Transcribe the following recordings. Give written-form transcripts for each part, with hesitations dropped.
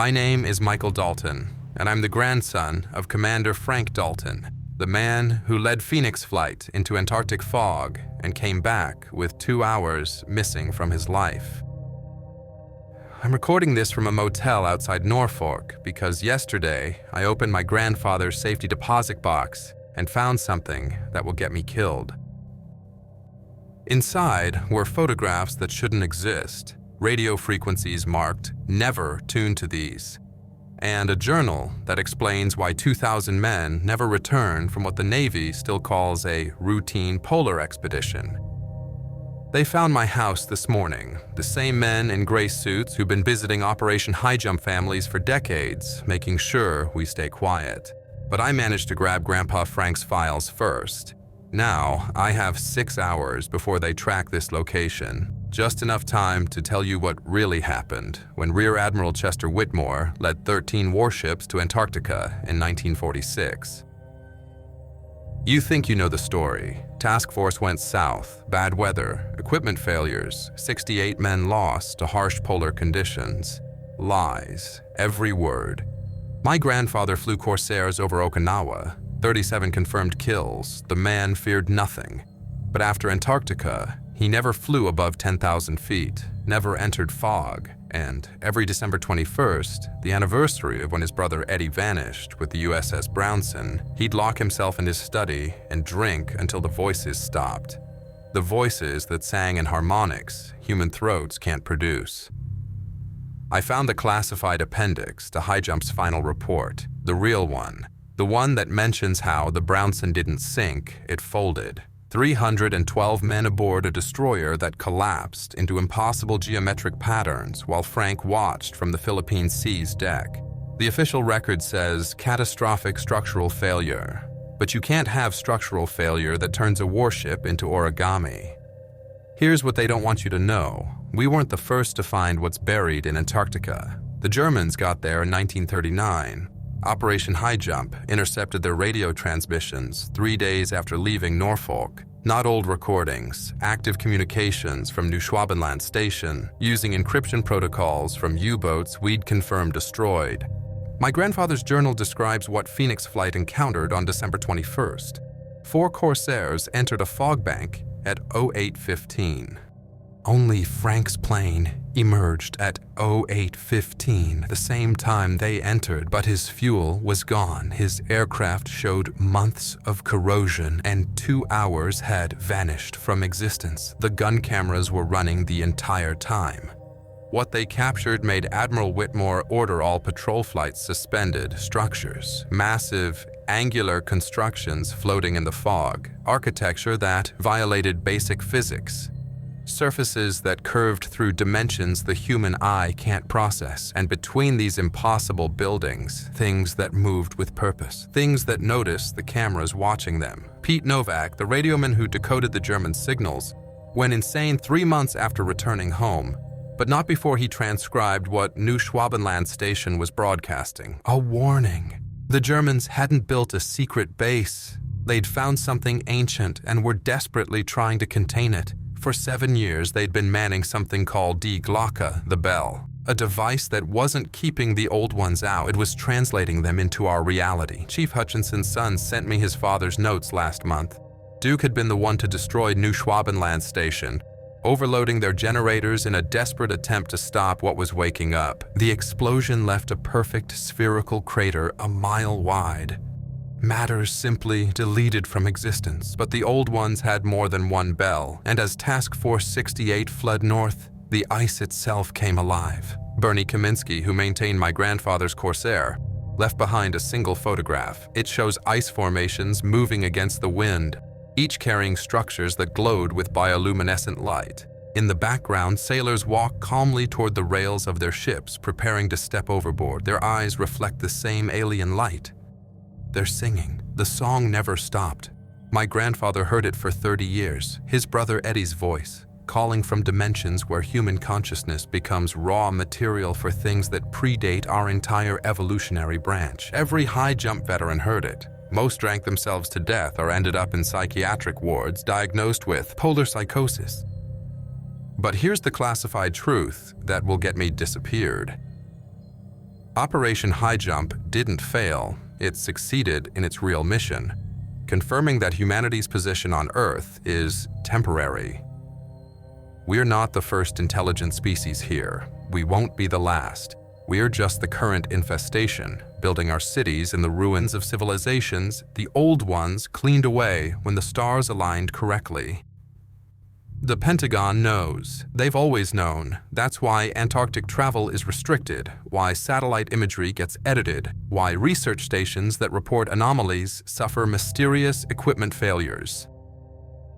My name is Michael Dalton, and I'm the grandson of Commander Frank Dalton, the man who led Phoenix Flight into Antarctic fog and came back with 2 hours missing from his life. I'm recording this from a motel outside Norfolk because yesterday I opened my grandfather's safety deposit box and found something that will get me killed. Inside were photographs that shouldn't exist, radio frequencies marked "Never tune to these," and a journal that explains why 2,000 men never return from what the Navy still calls a routine polar expedition. They found my house this morning, the same men in gray suits who've been visiting Operation Highjump families for decades, making sure we stay quiet. But I managed to grab Grandpa Frank's files first. Now, I have 6 hours before they track this location, just enough time to tell you what really happened when Rear Admiral Chester Whitmore led 13 warships to Antarctica in 1946. You think you know the story. Task force went south, bad weather, equipment failures, 68 men lost to harsh polar conditions. Lies, every word. My grandfather flew Corsairs over Okinawa, 37 confirmed kills, the man feared nothing. But after Antarctica, he never flew above 10,000 feet, never entered fog, and every December 21st, the anniversary of when his brother Eddie vanished with the USS Brownson, he'd lock himself in his study and drink until the voices stopped. The voices that sang in harmonics human throats can't produce. I found the classified appendix to Highjump's final report, the real one, the one that mentions how the Brownson didn't sink, it folded. 312 men aboard a destroyer that collapsed into impossible geometric patterns while Frank watched from the Philippine Sea's deck. The official record says catastrophic structural failure, but you can't have structural failure that turns a warship into origami. Here's what they don't want you to know. We weren't the first to find what's buried in Antarctica. The Germans got there in 1939. Operation Highjump intercepted their radio transmissions 3 days after leaving Norfolk. Not old recordings, active communications from New Schwabenland Station, using encryption protocols from U-boats we'd confirmed destroyed. My grandfather's journal describes what Phoenix Flight encountered on December 21st. 4 Corsairs entered a fog bank at 08:15. Only Frank's plane emerged at 08:15, the same time they entered, but his fuel was gone. His aircraft showed months of corrosion, and 2 hours had vanished from existence. The gun cameras were running the entire time. What they captured made Admiral Whitmore order all patrol flights suspended. Structures, massive, angular constructions floating in the fog, architecture that violated basic physics. Surfaces that curved through dimensions the human eye can't process, and between these impossible buildings, things that moved with purpose, things that noticed the cameras watching them. Pete Novak, the radioman who decoded the German signals, went insane 3 months after returning home, but not before he transcribed what New Schwabenland Station was broadcasting. A warning. The Germans hadn't built a secret base. They'd found something ancient and were desperately trying to contain it. For 7 years, they'd been manning something called Die Glocke, the bell, a device that wasn't keeping the old ones out, it was translating them into our reality. Chief Hutchinson's son sent me his father's notes last month. Duke had been the one to destroy New Schwabenland Station, overloading their generators in a desperate attempt to stop what was waking up. The explosion left a perfect spherical crater a mile wide. Matter simply deleted from existence, but the old ones had more than one bell, and as Task Force 68 fled north, the ice itself came alive. Bernie Kaminsky, who maintained my grandfather's Corsair, left behind a single photograph. It shows ice formations moving against the wind, each carrying structures that glowed with bioluminescent light. In the background, sailors walk calmly toward the rails of their ships, preparing to step overboard. Their eyes reflect the same alien light. They're singing. The song never stopped. My grandfather heard it for 30 years, his brother Eddie's voice, calling from dimensions where human consciousness becomes raw material for things that predate our entire evolutionary branch. Every high jump veteran heard it. Most drank themselves to death or ended up in psychiatric wards diagnosed with polar psychosis. But here's the classified truth that will get me disappeared. Operation Highjump didn't fail, it succeeded in its real mission, confirming that humanity's position on Earth is temporary. We're not the first intelligent species here. We won't be the last. We're just the current infestation, building our cities in the ruins of civilizations, the old ones cleaned away when the stars aligned correctly. The Pentagon knows. They've always known. That's why Antarctic travel is restricted, why satellite imagery gets edited, why research stations that report anomalies suffer mysterious equipment failures.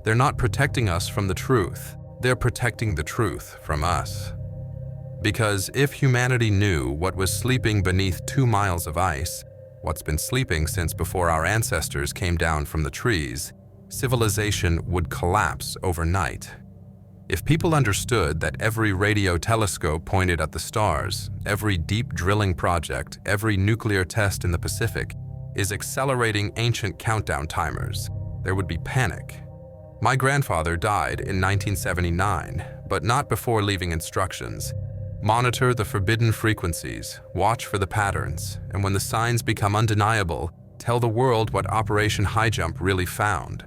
They're not protecting us from the truth. They're protecting the truth from us. Because if humanity knew what was sleeping beneath 2 miles of ice, what's been sleeping since before our ancestors came down from the trees, civilization would collapse overnight. If people understood that every radio telescope pointed at the stars, every deep drilling project, every nuclear test in the Pacific is accelerating ancient countdown timers, there would be panic. My grandfather died in 1979, but not before leaving instructions. Monitor the forbidden frequencies, watch for the patterns, and when the signs become undeniable, tell the world what Operation Highjump really found.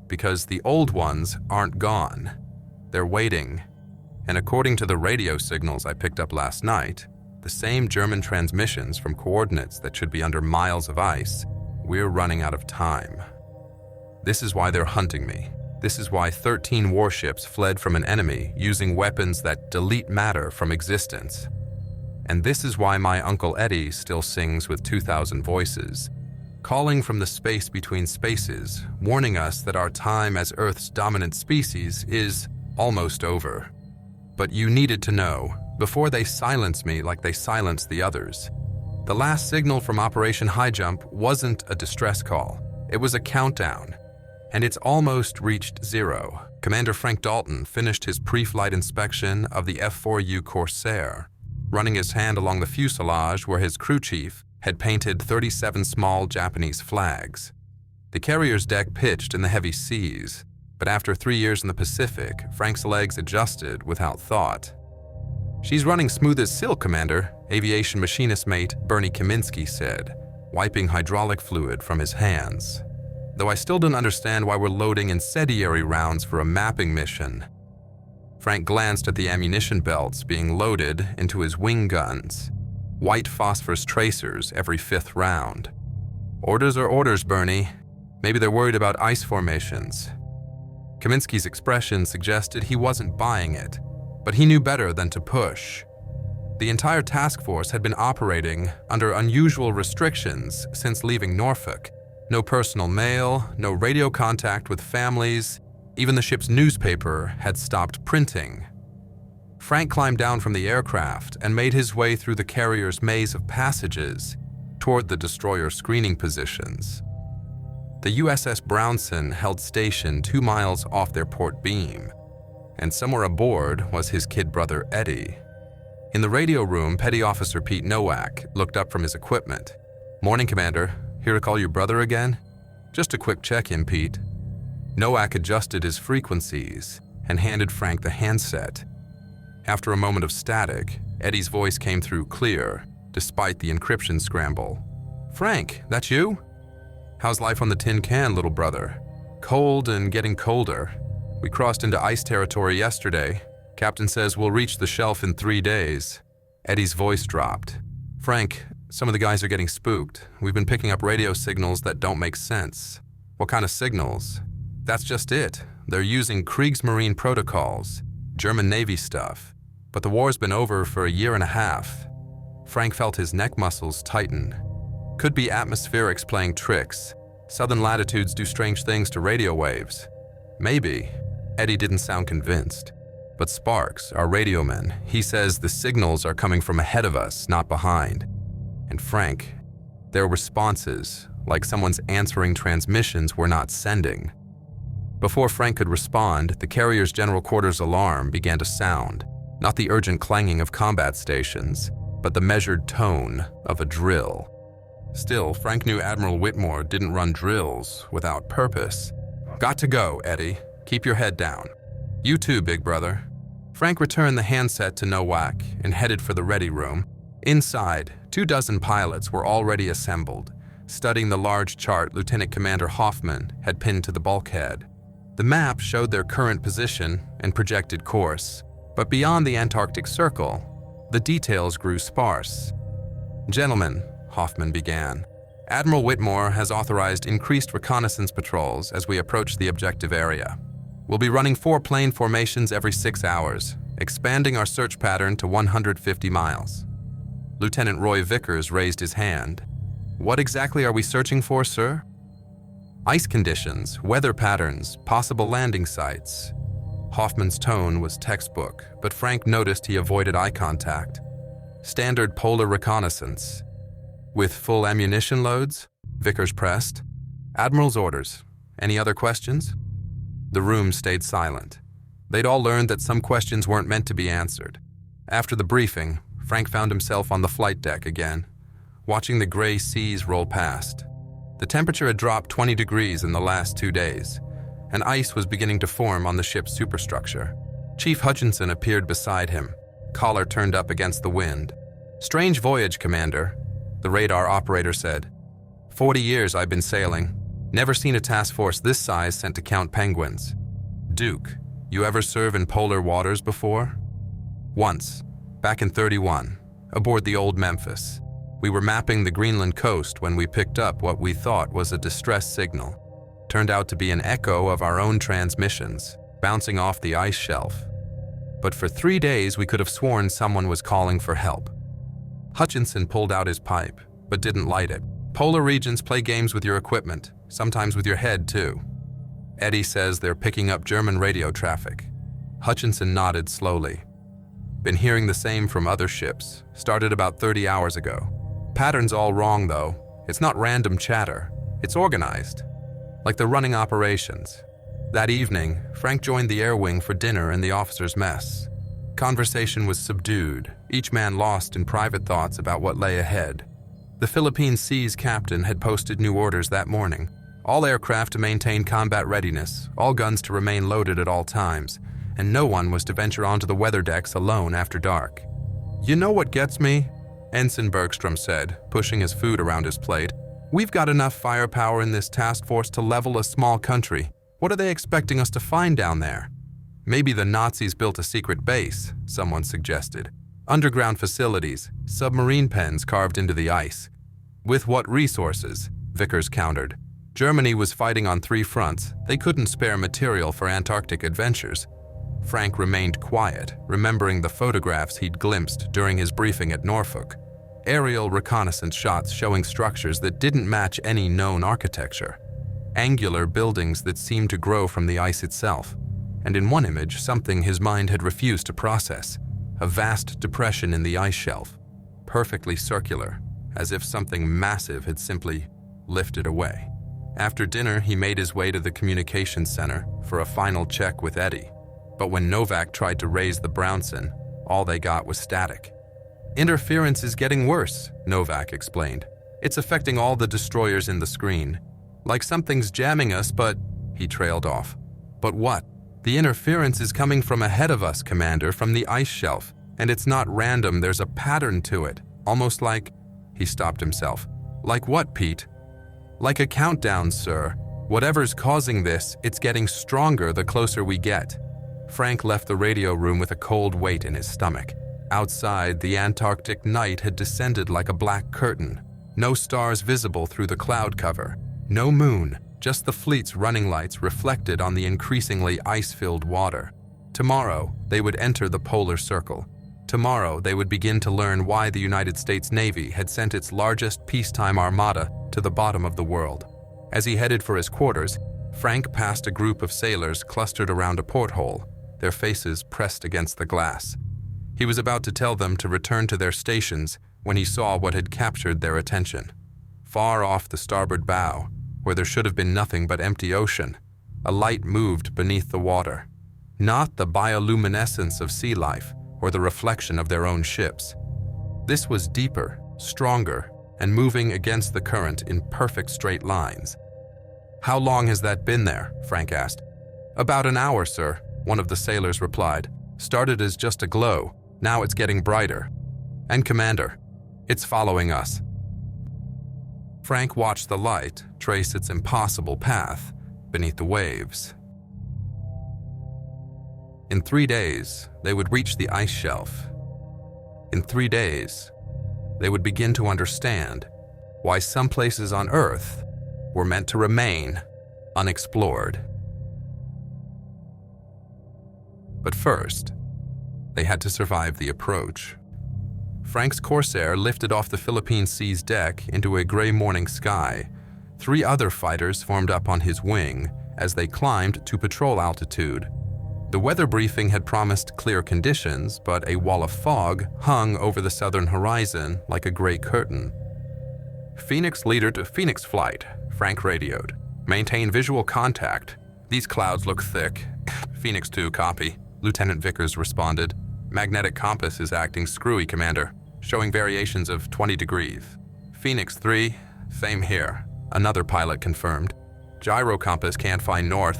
Because the old ones aren't gone. They're waiting. And according to the radio signals I picked up last night, the same German transmissions from coordinates that should be under miles of ice, we're running out of time. This is why they're hunting me. This is why 13 warships fled from an enemy using weapons that delete matter from existence. And this is why my Uncle Eddie still sings with 2,000 voices, calling from the space between spaces, warning us that our time as Earth's dominant species is almost over. But you needed to know, before they silence me like they silenced the others. The last signal from Operation Highjump wasn't a distress call. It was a countdown. And it's almost reached 0. Commander Frank Dalton finished his pre-flight inspection of the F-4U Corsair, running his hand along the fuselage where his crew chief had painted 37 small Japanese flags. The carrier's deck pitched in the heavy seas, but after 3 years in the Pacific, Frank's legs adjusted without thought. "She's running smooth as silk, Commander," aviation machinist mate Bernie Kaminsky said, wiping hydraulic fluid from his hands. "Though I still don't understand why we're loading incendiary rounds for a mapping mission." Frank glanced at the ammunition belts being loaded into his wing guns. White phosphorus tracers every 5th round. "Orders are orders, Bernie. Maybe they're worried about ice formations." Kaminsky's expression suggested he wasn't buying it, but he knew better than to push. The entire task force had been operating under unusual restrictions since leaving Norfolk. No personal mail, no radio contact with families, even the ship's newspaper had stopped printing. Frank climbed down from the aircraft and made his way through the carrier's maze of passages toward the destroyer screening positions. The USS Brownson held station 2 miles off their port beam, and somewhere aboard was his kid brother Eddie. In the radio room, Petty Officer Pete Nowak looked up from his equipment. "Morning, Commander. Here to call your brother again?" "Just a quick check-in, Pete." Nowak adjusted his frequencies and handed Frank the handset. After a moment of static, Eddie's voice came through clear, despite the encryption scramble. "Frank, that's you? How's life on the tin can, little brother?" "Cold and getting colder. We crossed into ice territory yesterday. Captain says we'll reach the shelf in 3 days." Eddie's voice dropped. "Frank, some of the guys are getting spooked. We've been picking up radio signals that don't make sense." "What kind of signals?" "That's just it. They're using Kriegsmarine protocols, German Navy stuff. But the war's been over for a year and a half." Frank felt his neck muscles tighten. Could be atmospherics playing tricks. Southern latitudes do strange things to radio waves. Maybe. Eddie didn't sound convinced. But Sparks, our radioman, he says the signals are coming from ahead of us, not behind. And Frank, their responses, like someone's answering transmissions we're not sending. Before Frank could respond, the carrier's general quarters alarm began to sound, not the urgent clanging of combat stations, but the measured tone of a drill. Still, Frank knew Admiral Whitmore didn't run drills without purpose. "Got to go, Eddie. Keep your head down." "You too, big brother." Frank returned the handset to Nowak and headed for the ready room. Inside, 24 pilots were already assembled, studying the large chart Lieutenant Commander Hoffman had pinned to the bulkhead. The map showed their current position and projected course, but beyond the Antarctic Circle, the details grew sparse. "Gentlemen," Hoffman began, "Admiral Whitmore has authorized increased reconnaissance patrols as we approach the objective area. We'll be running 4 plane formations every 6 hours, expanding our search pattern to 150 miles. Lieutenant Roy Vickers raised his hand. "What exactly are we searching for, sir?" "Ice conditions, weather patterns, possible landing sites." Hoffman's tone was textbook, but Frank noticed he avoided eye contact. "Standard polar reconnaissance." "With full ammunition loads?" Vickers pressed. "Admiral's orders. Any other questions?" The room stayed silent. They'd all learned that some questions weren't meant to be answered. After the briefing, Frank found himself on the flight deck again, watching the gray seas roll past. The temperature had dropped 20 degrees in the last 2 days, and ice was beginning to form on the ship's superstructure. Chief Hutchinson appeared beside him, collar turned up against the wind. "Strange voyage, Commander," the radar operator said. 40 years I've been sailing. Never seen a task force this size sent to count penguins." "Duke, you ever serve in polar waters before?" "Once, back in 31, aboard the old Memphis. We were mapping the Greenland coast when we picked up what we thought was a distress signal. Turned out to be an echo of our own transmissions, bouncing off the ice shelf. But for 3 days we could have sworn someone was calling for help." Hutchinson pulled out his pipe, but didn't light it. "Polar regions play games with your equipment, sometimes with your head too. Eddie says they're picking up German radio traffic." Hutchinson nodded slowly. "Been hearing the same from other ships, started about 30 hours ago. Pattern's all wrong though. It's not random chatter, it's organized. Like they're running operations." That evening, Frank joined the air wing for dinner in the officers' mess. Conversation was subdued, each man lost in private thoughts about what lay ahead. The Philippine Seas captain had posted new orders that morning. All aircraft to maintain combat readiness, all guns to remain loaded at all times, and no one was to venture onto the weather decks alone after dark. "You know what gets me?" Ensign Bergstrom said, pushing his food around his plate. "We've got enough firepower in this task force to level a small country. What are they expecting us to find down there?" "Maybe the Nazis built a secret base," someone suggested. "Underground facilities, submarine pens carved into the ice." "With what resources?" Vickers countered. "Germany was fighting on 3 fronts. They couldn't spare material for Antarctic adventures." Frank remained quiet, remembering the photographs he'd glimpsed during his briefing at Norfolk. Aerial reconnaissance shots showing structures that didn't match any known architecture. Angular buildings that seemed to grow from the ice itself. And in one image, something his mind had refused to process. A vast depression in the ice shelf, perfectly circular, as if something massive had simply lifted away. After dinner, he made his way to the communications center for a final check with Eddie. But when Novak tried to raise the Brownson, all they got was static. "Interference is getting worse," Novak explained. "It's affecting all the destroyers in the screen. Like something's jamming us, but..." He trailed off. "But what?" "The interference is coming from ahead of us, Commander, from the ice shelf. And it's not random, there's a pattern to it. Almost like..." He stopped himself. "Like what, Pete?" "Like a countdown, sir. Whatever's causing this, it's getting stronger the closer we get." Frank left the radio room with a cold weight in his stomach. Outside, the Antarctic night had descended like a black curtain. No stars visible through the cloud cover. No moon, just the fleet's running lights reflected on the increasingly ice-filled water. Tomorrow, they would enter the polar circle. Tomorrow, they would begin to learn why the United States Navy had sent its largest peacetime armada to the bottom of the world. As he headed for his quarters, Frank passed a group of sailors clustered around a porthole, their faces pressed against the glass. He was about to tell them to return to their stations when he saw what had captured their attention. Far off the starboard bow, where there should have been nothing but empty ocean, a light moved beneath the water. Not the bioluminescence of sea life or the reflection of their own ships. This was deeper, stronger, and moving against the current in perfect straight lines. "How long has that been there?" Frank asked. "About an hour, sir," one of the sailors replied. "Started as just a glow. Now it's getting brighter." "And Commander?" It's following us. Frank watched the light trace its impossible path beneath the waves. In 3 days, they would reach the ice shelf. In 3 days, they would begin to understand why some places on Earth were meant to remain unexplored. But first, they had to survive the approach. Frank's Corsair lifted off the Philippine Sea's deck into a gray morning sky. 3 other fighters formed up on his wing as they climbed to patrol altitude. The weather briefing had promised clear conditions, but a wall of fog hung over the southern horizon like a gray curtain. "Phoenix leader to Phoenix flight," Frank radioed. "Maintain visual contact. These clouds look thick." "Phoenix 2, copy," Lieutenant Vickers responded. "Magnetic compass is acting screwy, Commander, showing variations of 20 degrees. "Phoenix 3, same here," another pilot confirmed. "Gyro compass can't find north."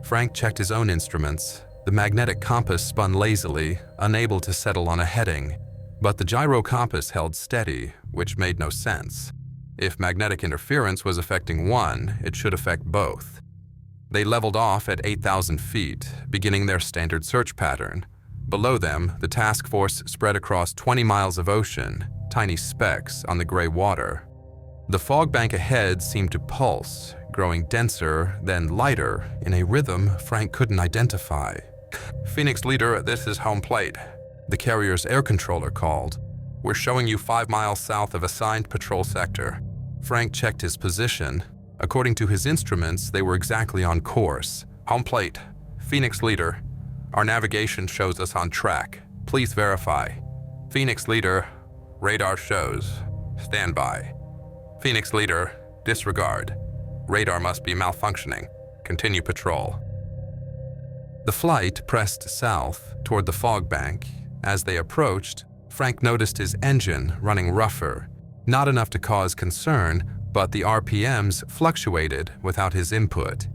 Frank checked his own instruments. The magnetic compass spun lazily, unable to settle on a heading. But the gyro compass held steady, which made no sense. If magnetic interference was affecting one, it should affect both. They leveled off at 8,000 feet, beginning their standard search pattern. Below them, the task force spread across 20 miles of ocean, tiny specks on the gray water. The fog bank ahead seemed to pulse, growing denser, then lighter, in a rhythm Frank couldn't identify. "Phoenix leader, this is home plate," the carrier's air controller called. "We're showing you 5 miles south of assigned patrol sector." Frank checked his position. According to his instruments, they were exactly on course. "Home plate. Phoenix leader. Our navigation shows us on track. Please verify." "Phoenix leader. Radar shows. Stand by." "Phoenix leader. Disregard. Radar must be malfunctioning. Continue patrol." The flight pressed south toward the fog bank. As they approached, Frank noticed his engine running rougher. Not enough to cause concern, but the RPMs fluctuated without his input.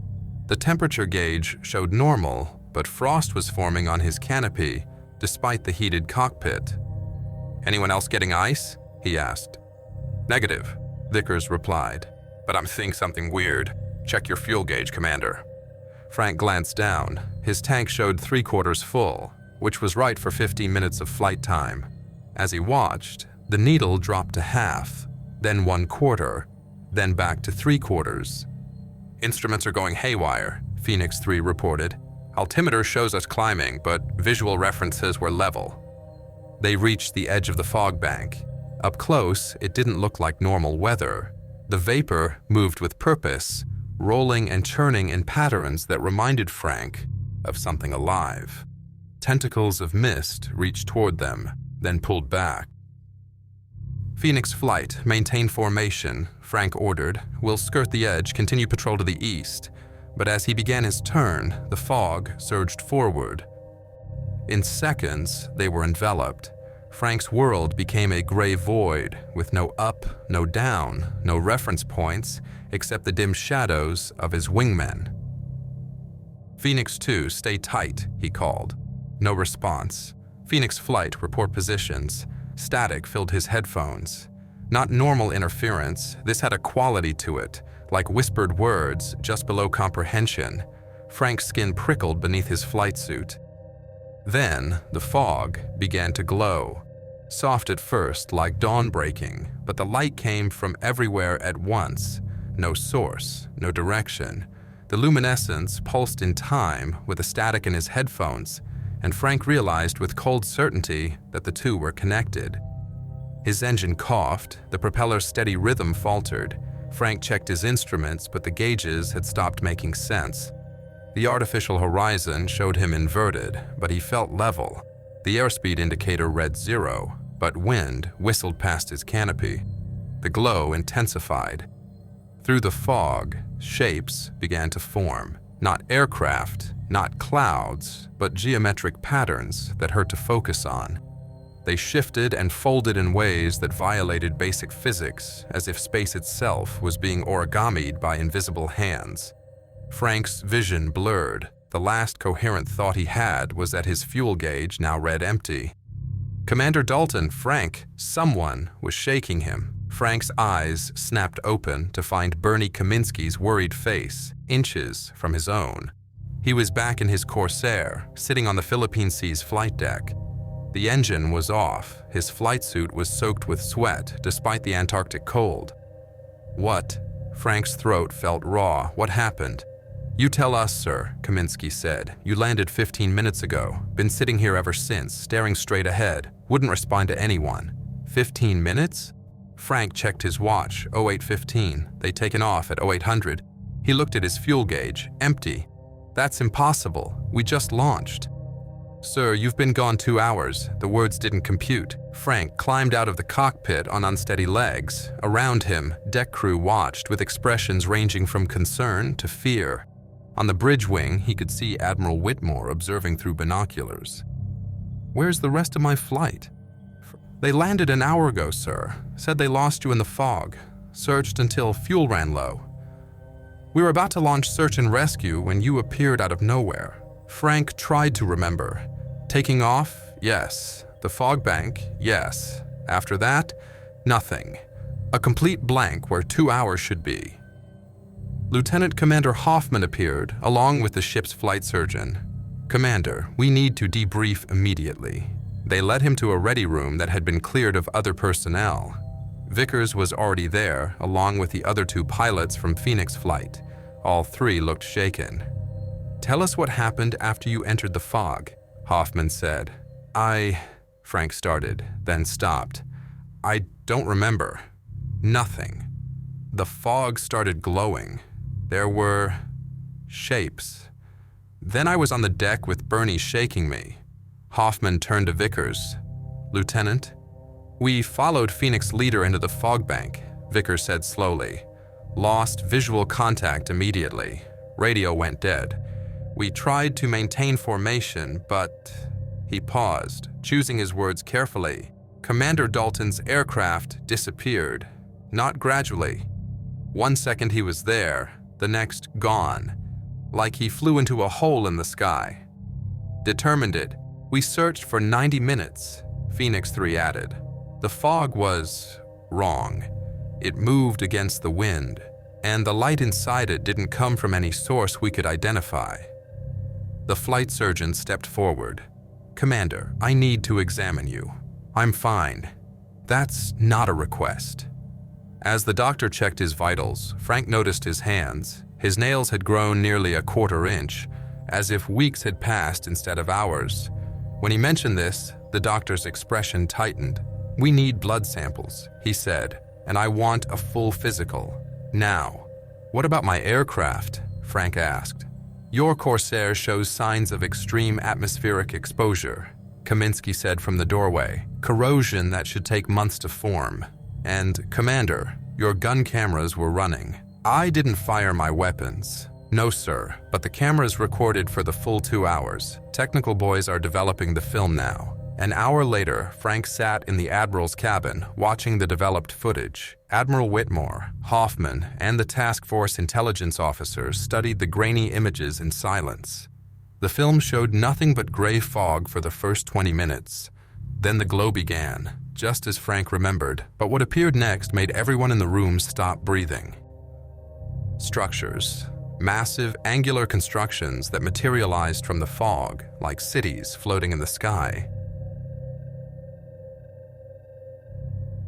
The temperature gauge showed normal, but frost was forming on his canopy, despite the heated cockpit. "Anyone else getting ice?" he asked. "Negative," Vickers replied. "But I'm seeing something weird. Check your fuel gauge, Commander." Frank glanced down. His tank showed 3/4 full, which was right for 15 minutes of flight time. As he watched, the needle dropped to half, then 1/4, then back to 3/4. "Instruments are going haywire," Phoenix 3 reported. "Altimeter shows us climbing, but visual references were level." They reached the edge of the fog bank. Up close, it didn't look like normal weather. The vapor moved with purpose, rolling and churning in patterns that reminded Frank of something alive. Tentacles of mist reached toward them, then pulled back. "Phoenix flight, maintain formation," Frank ordered. "We'll skirt the edge, continue patrol to the east." But as he began his turn, the fog surged forward. In seconds, they were enveloped. Frank's world became a gray void, with no up, no down, no reference points, except the dim shadows of his wingmen. "Phoenix 2, stay tight," he called. No response. "Phoenix flight, report positions." Static filled his headphones. Not normal interference, this had a quality to it, like whispered words just below comprehension. Frank's skin prickled beneath his flight suit. Then, the fog began to glow. Soft at first, like dawn breaking, but the light came from everywhere at once. No source, no direction. The luminescence pulsed in time with the static in his headphones, and Frank realized with cold certainty that the two were connected. His engine coughed, the propeller's steady rhythm faltered. Frank checked his instruments, but the gauges had stopped making sense. The artificial horizon showed him inverted, but he felt level. The airspeed indicator read 0, but wind whistled past his canopy. The glow intensified. Through the fog, shapes began to form. Not aircraft, not clouds, but geometric patterns that hurt to focus on. They shifted and folded in ways that violated basic physics, as if space itself was being origamied by invisible hands. Frank's vision blurred. The last coherent thought he had was that his fuel gauge now read empty. Commander Dalton, Frank, someone was shaking him. Frank's eyes snapped open to find Bernie Kaminsky's worried face, inches from his own. He was back in his Corsair, sitting on the Philippine Sea's flight deck. The engine was off. His flight suit was soaked with sweat, despite the Antarctic cold. What? Frank's throat felt raw. What happened? You tell us, sir, Kaminsky said. You landed 15 minutes ago. Been sitting here ever since, staring straight ahead. Wouldn't respond to anyone. 15 minutes? Frank checked his watch, 0815. They'd taken off at 0800. He looked at his fuel gauge, empty. That's impossible. We just launched. Sir, you've been gone 2 hours. The words didn't compute. Frank climbed out of the cockpit on unsteady legs. Around him, deck crew watched with expressions ranging from concern to fear. On the bridge wing, he could see Admiral Whitmore observing through binoculars. Where's the rest of my flight? They landed an hour ago, sir. Said they lost you in the fog. Searched until fuel ran low. We were about to launch search and rescue when you appeared out of nowhere. Frank tried to remember. Taking off? Yes. The fog bank? Yes. After that? Nothing. A complete blank where 2 hours should be. Lieutenant Commander Hoffman appeared, along with the ship's flight surgeon. Commander, we need to debrief immediately. They led him to a ready room that had been cleared of other personnel. Vickers was already there, along with the other 2 pilots from Phoenix flight. All 3 looked shaken. Tell us what happened after you entered the fog, Hoffman said. Frank started, then stopped. I don't remember. Nothing. The fog started glowing. There were shapes. Then I was on the deck with Bernie shaking me. Hoffman turned to Vickers. Lieutenant, we followed Phoenix leader into the fog bank, Vickers said slowly. Lost visual contact immediately. Radio went dead. We tried to maintain formation, but... He paused, choosing his words carefully. Commander Dalton's aircraft disappeared. Not gradually. 1 second he was there, the next gone. Like he flew into a hole in the sky. Determined it. We searched for 90 minutes, Phoenix 3 added. The fog was wrong. It moved against the wind, and the light inside it didn't come from any source we could identify. The flight surgeon stepped forward. Commander, I need to examine you. I'm fine. That's not a request. As the doctor checked his vitals, Frank noticed his hands. His nails had grown nearly a quarter inch, as if weeks had passed instead of hours. When he mentioned this, the doctor's expression tightened. We need blood samples, he said, and I want a full physical. Now. What about my aircraft? Frank asked. Your Corsair shows signs of extreme atmospheric exposure, Kaminsky said from the doorway. Corrosion that should take months to form. And, Commander, your gun cameras were running. I didn't fire my weapons. No, sir, but the cameras recorded for the full 2 hours. Technical boys are developing the film now. An hour later, Frank sat in the Admiral's cabin, watching the developed footage. Admiral Whitmore, Hoffman, and the task force intelligence officers studied the grainy images in silence. The film showed nothing but gray fog for the first 20 minutes. Then the glow began, just as Frank remembered, but what appeared next made everyone in the room stop breathing. Structures. Massive, angular constructions that materialized from the fog, like cities floating in the sky.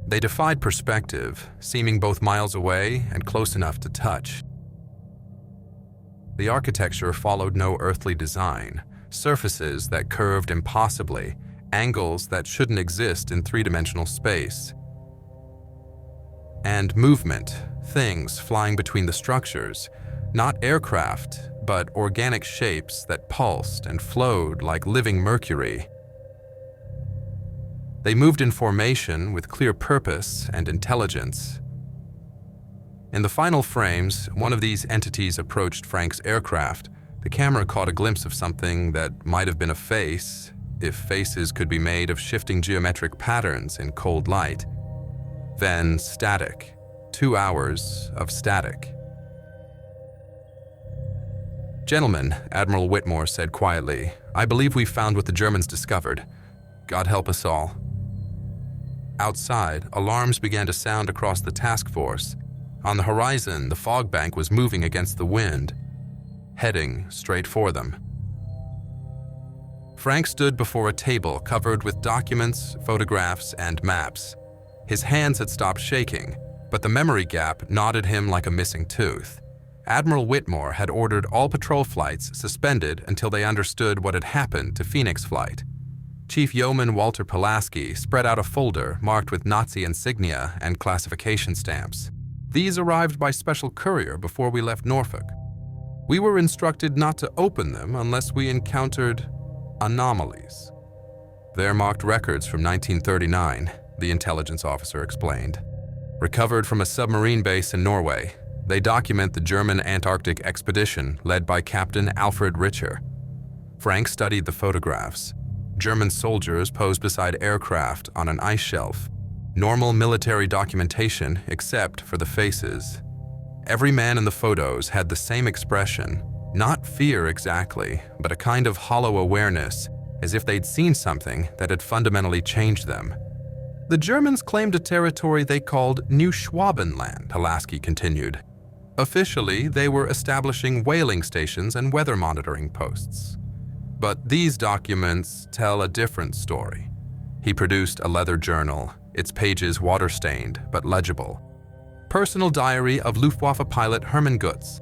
They defied perspective, seeming both miles away and close enough to touch. The architecture followed no earthly design, surfaces that curved impossibly, angles that shouldn't exist in three-dimensional space. And movement, things flying between the structures, not aircraft, but organic shapes that pulsed and flowed like living mercury. They moved in formation with clear purpose and intelligence. In the final frames, one of these entities approached Frank's aircraft. The camera caught a glimpse of something that might have been a face, if faces could be made of shifting geometric patterns in cold light. Then static. 2 hours of static. Gentlemen, Admiral Whitmore said quietly, I believe we've found what the Germans discovered. God help us all. Outside, alarms began to sound across the task force. On the horizon, the fog bank was moving against the wind, heading straight for them. Frank stood before a table covered with documents, photographs, and maps. His hands had stopped shaking, but the memory gap knotted him like a missing tooth. Admiral Whitmore had ordered all patrol flights suspended until they understood what had happened to Phoenix Flight. Chief Yeoman Walter Pulaski spread out a folder marked with Nazi insignia and classification stamps. These arrived by special courier before we left Norfolk. We were instructed not to open them unless we encountered anomalies. They're marked records from 1939, the intelligence officer explained. Recovered from a submarine base in Norway, they document the German Antarctic expedition led by Captain Alfred Richer. Frank studied the photographs. German soldiers posed beside aircraft on an ice shelf. Normal military documentation except for the faces. Every man in the photos had the same expression, not fear exactly, but a kind of hollow awareness, as if they'd seen something that had fundamentally changed them. The Germans claimed a territory they called New Schwabenland, Pulaski continued. Officially, they were establishing whaling stations and weather monitoring posts. But these documents tell a different story. He produced a leather journal, its pages water-stained but legible. Personal diary of Luftwaffe pilot Hermann Gutz.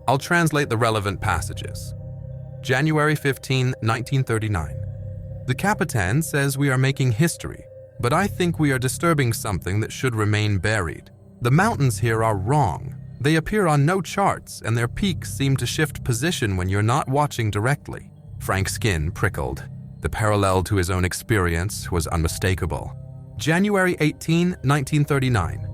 I'll translate the relevant passages. January 15, 1939. The Capitan says we are making history, but I think we are disturbing something that should remain buried. The mountains here are wrong. They appear on no charts, and their peaks seem to shift position when you're not watching directly. Frank's skin prickled. The parallel to his own experience was unmistakable. January 18, 1939.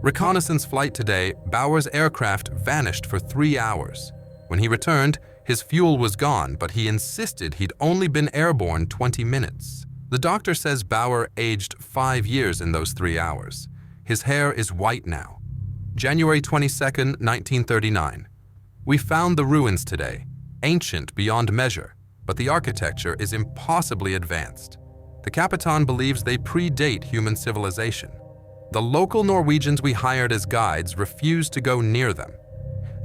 Reconnaissance flight today, Bauer's aircraft vanished for 3 hours. When he returned, his fuel was gone, but he insisted he'd only been airborne 20 minutes. The doctor says Bauer aged 5 years in those 3 hours. His hair is white now. January 22, 1939. We found the ruins today, ancient beyond measure, but the architecture is impossibly advanced. The Capitan believes they predate human civilization. The local Norwegians we hired as guides refuse to go near them.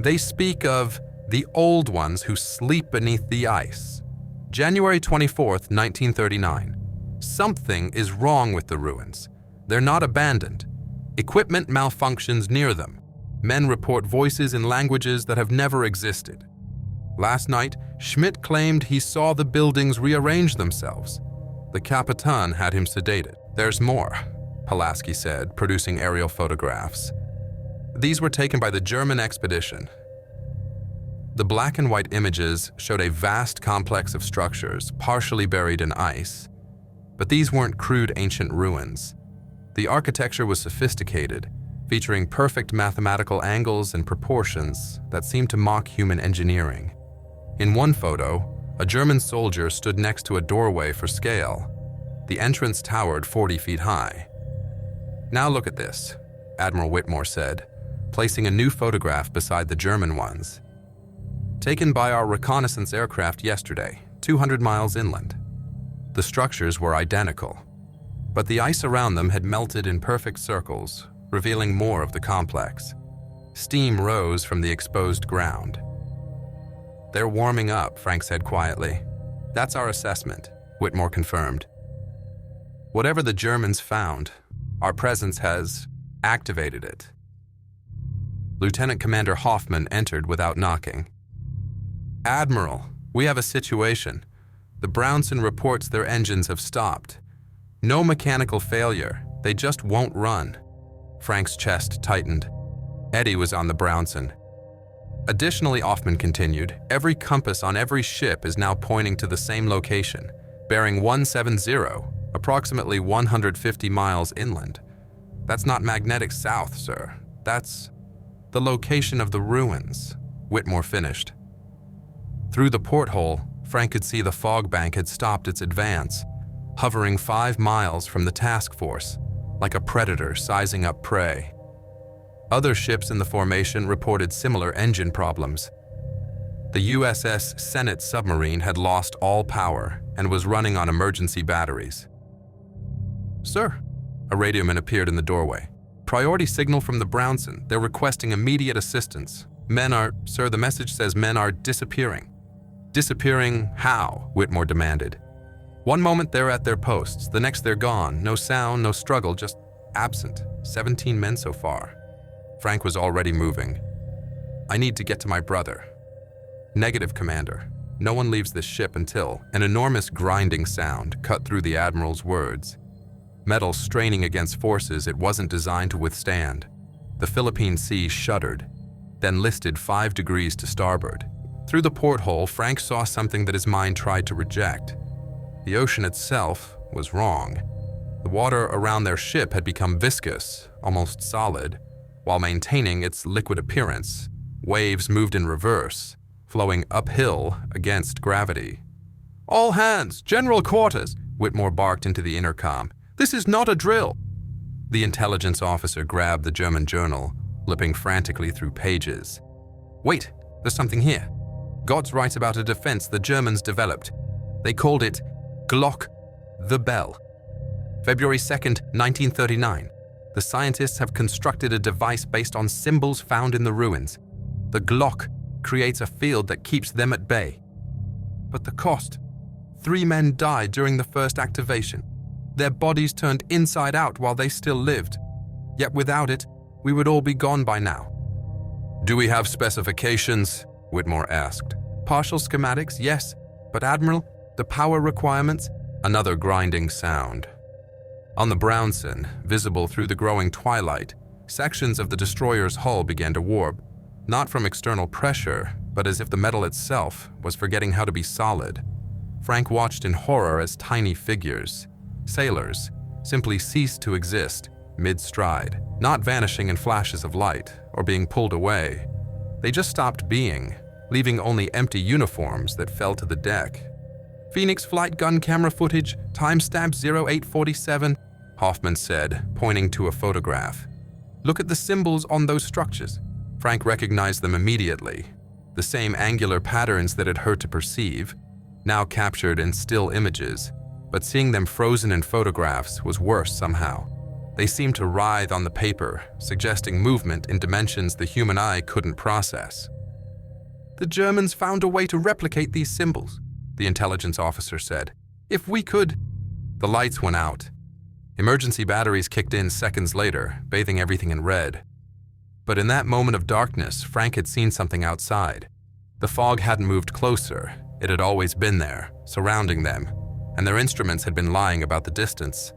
They speak of the old ones who sleep beneath the ice. January 24, 1939. Something is wrong with the ruins. They're not abandoned. Equipment malfunctions near them. Men report voices in languages that have never existed. Last night, Schmidt claimed he saw the buildings rearrange themselves. The Capitan had him sedated. There's more, Pulaski said, producing aerial photographs. These were taken by the German expedition. The black and white images showed a vast complex of structures partially buried in ice. But these weren't crude ancient ruins. The architecture was sophisticated, featuring perfect mathematical angles and proportions that seemed to mock human engineering. In one photo, a German soldier stood next to a doorway for scale. The entrance towered 40 feet high. Now look at this, Admiral Whitmore said, placing a new photograph beside the German ones. Taken by our reconnaissance aircraft yesterday, 200 miles inland. The structures were identical, but the ice around them had melted in perfect circles, revealing more of the complex. Steam rose from the exposed ground. They're warming up, Frank said quietly. That's our assessment, Whitmore confirmed. Whatever the Germans found, our presence has activated it. Lieutenant Commander Hoffman entered without knocking. Admiral, we have a situation. The Brownson reports their engines have stopped. No mechanical failure, they just won't run. Frank's chest tightened. Eddie was on the Brownson. Additionally, Hoffman continued, every compass on every ship is now pointing to the same location, bearing 170, approximately 150 miles inland. That's not magnetic south, sir. That's the location of the ruins, Whitmore finished. Through the porthole, Frank could see the fog bank had stopped its advance, hovering 5 miles from the task force, like a predator sizing up prey. Other ships in the formation reported similar engine problems. The USS Senate submarine had lost all power and was running on emergency batteries. Sir, A radioman appeared in the doorway. "Priority signal from the Brownson. They're requesting immediate assistance. Sir, the message says men are disappearing." "Disappearing how?" Whitmore demanded. "One moment they're at their posts, the next they're gone. No sound, no struggle, just absent. 17 men so far." Frank was already moving. "I need to get to my brother." "Negative, Commander. No one leaves this ship until..." An enormous grinding sound cut through the Admiral's words. Metal straining against forces it wasn't designed to withstand. The Philippine Sea shuddered, then listed 5 degrees to starboard. Through the porthole, Frank saw something that his mind tried to reject. The ocean itself was wrong. The water around their ship had become viscous, almost solid, while maintaining its liquid appearance. Waves moved in reverse, flowing uphill against gravity. "All hands, general quarters," Whitmore barked into the intercom. "This is not a drill." The intelligence officer grabbed the German journal, flipping frantically through pages. "Wait, there's something here. God's right about a defense the Germans developed. They called it Glock, the Bell. February 2nd, 1939. The scientists have constructed a device based on symbols found in the ruins. The Glock creates a field that keeps them at bay. But the cost? 3 men died during the first activation. Their bodies turned inside out while they still lived. Yet without it, we would all be gone by now." "Do we have specifications?" Whitmore asked. "Partial schematics, yes. But Admiral, the power requirements..." Another grinding sound. On the Brownson, visible through the growing twilight, sections of the destroyer's hull began to warp, not from external pressure, but as if the metal itself was forgetting how to be solid. Frank watched in horror as tiny figures, sailors, simply ceased to exist mid-stride, not vanishing in flashes of light or being pulled away. They just stopped being, leaving only empty uniforms that fell to the deck. "Phoenix flight gun camera footage, timestamp 0847, Hoffman said, pointing to a photograph. "Look at the symbols on those structures." Frank recognized them immediately. The same angular patterns that had hurt to perceive, now captured in still images, but seeing them frozen in photographs was worse somehow. They seemed to writhe on the paper, suggesting movement in dimensions the human eye couldn't process. "The Germans found a way to replicate these symbols," the intelligence officer said. "If we could..." The lights went out. Emergency batteries kicked in seconds later, bathing everything in red. But in that moment of darkness, Frank had seen something outside. The fog hadn't moved closer. It had always been there, surrounding them, and their instruments had been lying about the distance.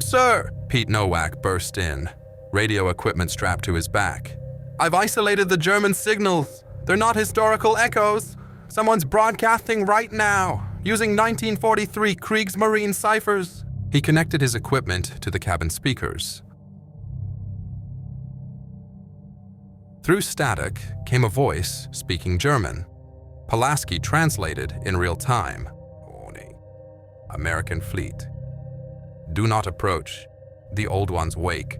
"Sir!" Pete Nowak burst in, radio equipment strapped to his back. "I've isolated the German signals. They're not historical echoes. Someone's broadcasting right now, using 1943 Kriegsmarine ciphers." He connected his equipment to the cabin speakers. Through static came a voice speaking German. Pulaski translated in real time. "Warning. American fleet. Do not approach. The old ones wake.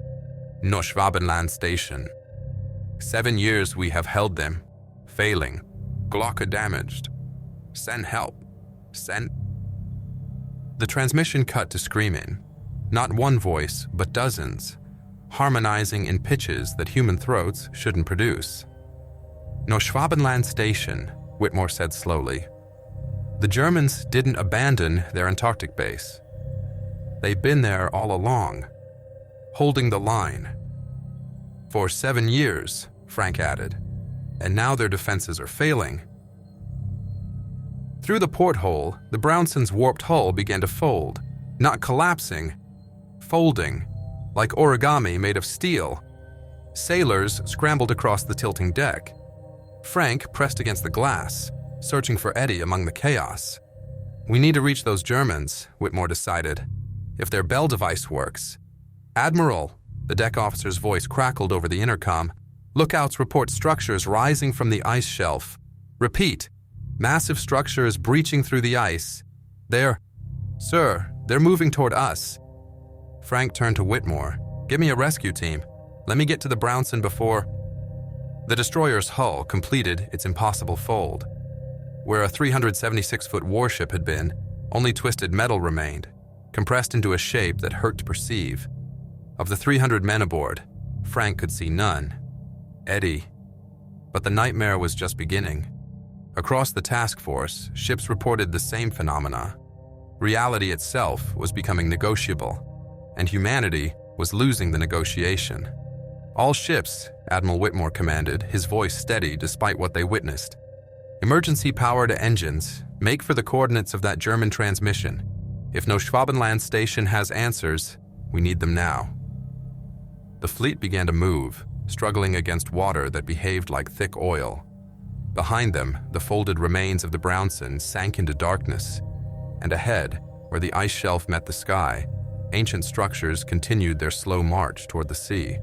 Nosleep station. 7 years we have held them. Failing. Glock damaged. Send help. Send..." The transmission cut to screaming. Not one voice, but dozens, harmonizing in pitches that human throats shouldn't produce. "Nosleep station," Whitmore said slowly. "The Germans didn't abandon their Antarctic base. They've been there all along, holding the line. For 7 years," Frank added, "and now their defenses are failing." Through the porthole, the Brownson's warped hull began to fold, not collapsing, folding, like origami made of steel. Sailors scrambled across the tilting deck. Frank pressed against the glass, searching for Eddie among the chaos. "We need to reach those Germans," Whitmore decided. "If their Bell device works..." "Admiral," the deck officer's voice crackled over the intercom. "Lookouts report structures rising from the ice shelf. Repeat, massive structures breaching through the ice. Sir, they're moving toward us." Frank turned to Whitmore. "Give me a rescue team. Let me get to the Brownson before..." The destroyer's hull completed its impossible fold. Where a 376-foot warship had been, only twisted metal remained, compressed into a shape that hurt to perceive. Of the 300 men aboard, Frank could see none. Eddie. But the nightmare was just beginning. Across the task force, ships reported the same phenomena. Reality itself was becoming negotiable, and humanity was losing the negotiation. All ships, Admiral Whitmore commanded, his voice steady despite what they witnessed. Emergency power to engines. Make for the coordinates of that German transmission. If no Schwabenland station has answers, we need them now. The fleet began to move, struggling against water that behaved like thick oil. Behind them, the folded remains of the Brownson sank into darkness, and ahead, where the ice shelf met the sky, ancient structures continued their slow march toward the sea.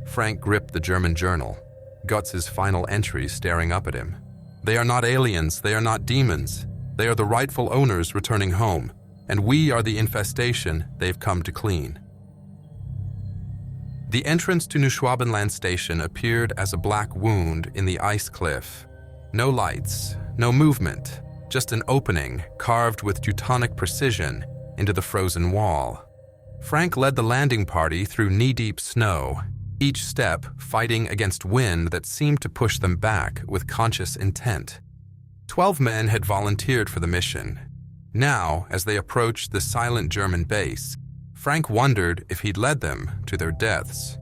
Frank gripped the German journal, Guts's final entry staring up at him. They are not aliens, they are not demons. They are the rightful owners returning home, and we are the infestation they've come to clean. The entrance to New Schwabenland Station appeared as a black wound in the ice cliff. No lights, no movement, just an opening carved with Teutonic precision into the frozen wall. Frank led the landing party through knee-deep snow, each step fighting against wind that seemed to push them back with conscious intent. 12 men had volunteered for the mission. Now, as they approached the silent German base, Frank wondered if he'd led them to their deaths.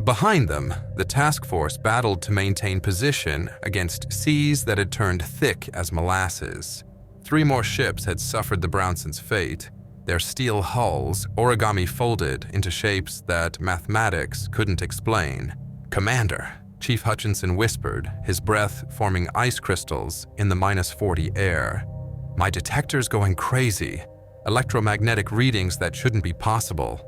Behind them, the task force battled to maintain position against seas that had turned thick as molasses. 3 more ships had suffered the Brownson's fate, their steel hulls origami folded into shapes that mathematics couldn't explain. "Commander," Chief Hutchinson whispered, his breath forming ice crystals in the -40 air. "My detector's going crazy. Electromagnetic readings that shouldn't be possible."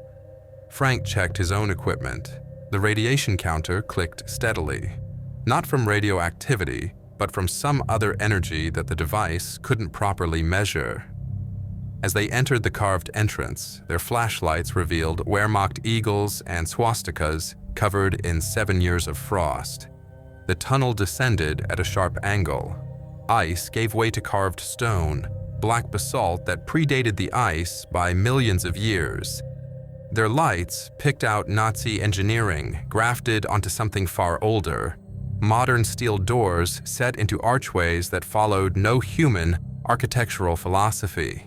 Frank checked his own equipment. The radiation counter clicked steadily, not from radioactivity, but from some other energy that the device couldn't properly measure. As they entered the carved entrance, their flashlights revealed Wehrmacht eagles and swastikas covered in 7 years of frost. The tunnel descended at a sharp angle. Ice gave way to carved stone, black basalt that predated the ice by millions of years. Their lights picked out Nazi engineering grafted onto something far older, modern steel doors set into archways that followed no human architectural philosophy.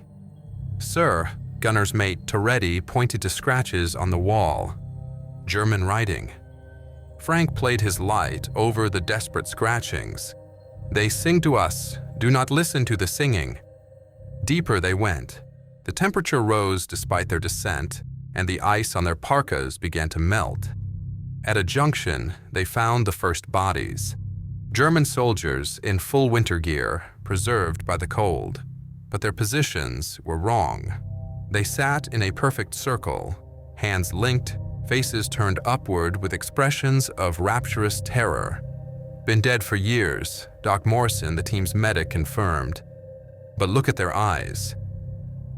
"Sir," gunner's mate Toretti pointed to scratches on the wall. German writing. Frank played his light over the desperate scratchings. "They sing to us. Do not listen to the singing." Deeper they went. The temperature rose despite their descent, and the ice on their parkas began to melt. At a junction, they found the first bodies. German soldiers in full winter gear, preserved by the cold. But their positions were wrong. They sat in a perfect circle, hands linked, faces turned upward with expressions of rapturous terror. Been dead for years, Doc Morrison, the team's medic, confirmed. But look at their eyes.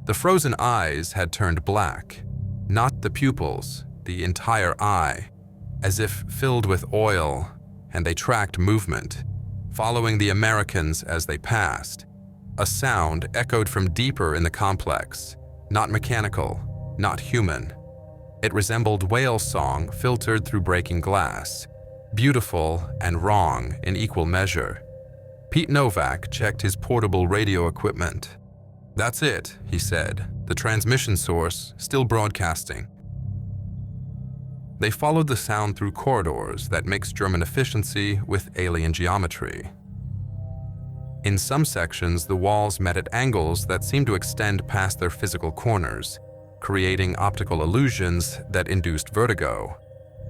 The frozen eyes had turned black. Not the pupils, the entire eye, as if filled with oil, and they tracked movement, following the Americans as they passed. A sound echoed from deeper in the complex, not mechanical, not human. It resembled whale song filtered through breaking glass, beautiful and wrong in equal measure. Pete Novak checked his portable radio equipment. "That's it," he said, the transmission source still broadcasting. They followed the sound through corridors that mixed German efficiency with alien geometry. In some sections, the walls met at angles that seemed to extend past their physical corners, creating optical illusions that induced vertigo.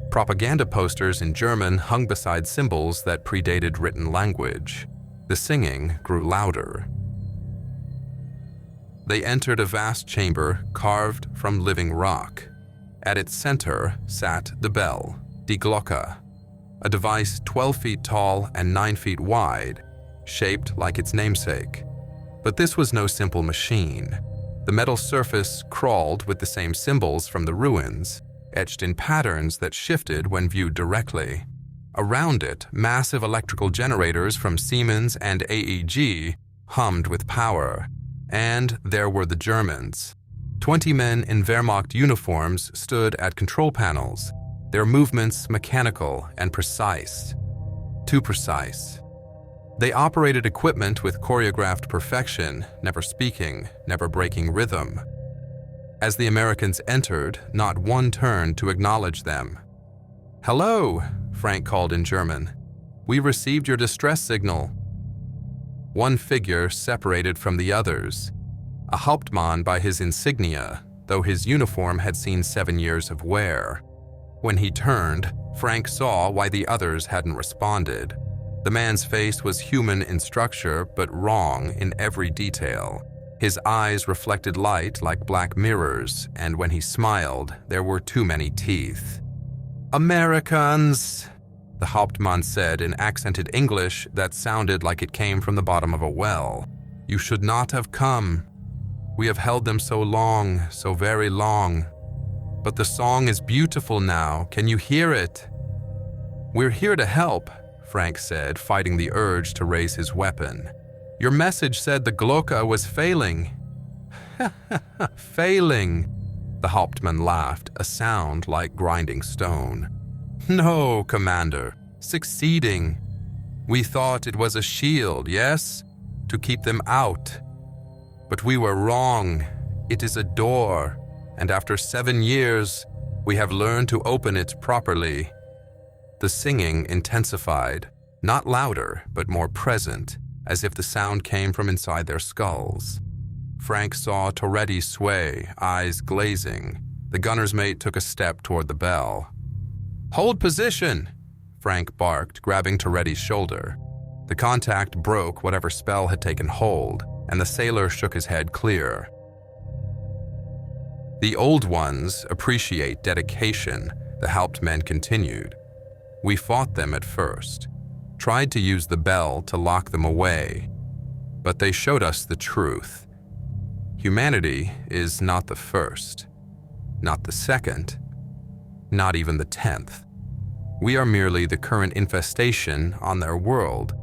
Propaganda posters in German hung beside symbols that predated written language. The singing grew louder. They entered a vast chamber carved from living rock. At its center sat the bell, Die Glocke, a device 12 feet tall and 9 feet wide, shaped like its namesake. But this was no simple machine. The metal surface crawled with the same symbols from the ruins, etched in patterns that shifted when viewed directly. Around it, massive electrical generators from Siemens and AEG hummed with power. And there were the Germans. 20 men in Wehrmacht uniforms stood at control panels, their movements mechanical and precise. Too precise. They operated equipment with choreographed perfection, never speaking, never breaking rhythm. As the Americans entered, not one turned to acknowledge them. "Hello," Frank called in German. "We received your distress signal." One figure separated from the others, a Hauptmann by his insignia, though his uniform had seen 7 years of wear. When he turned, Frank saw why the others hadn't responded. The man's face was human in structure, but wrong in every detail. His eyes reflected light like black mirrors, and when he smiled, there were too many teeth. "Americans," the Hauptmann said in accented English that sounded like it came from the bottom of a well. "You should not have come. We have held them so long, so very long. But the song is beautiful now. Can you hear it?" "We're here to help," Frank said, fighting the urge to raise his weapon. "Your message said the Glocke was failing." "Failing," the Hauptmann laughed, a sound like grinding stone. "No, Commander, succeeding. We thought it was a shield, yes, to keep them out. But we were wrong. It is a door, and after 7 years, we have learned to open it properly." The singing intensified, not louder, but more present, as if the sound came from inside their skulls. Frank saw Toretti sway, eyes glazing. The gunner's mate took a step toward the bell. "Hold position!" Frank barked, grabbing Toretti's shoulder. The contact broke whatever spell had taken hold, and the sailor shook his head clear. "The old ones appreciate dedication," the Hauptmann continued. "We fought them at first, tried to use the bell to lock them away, but they showed us the truth. Humanity is not the first, not the second, not even the 10th. We are merely the current infestation on their world,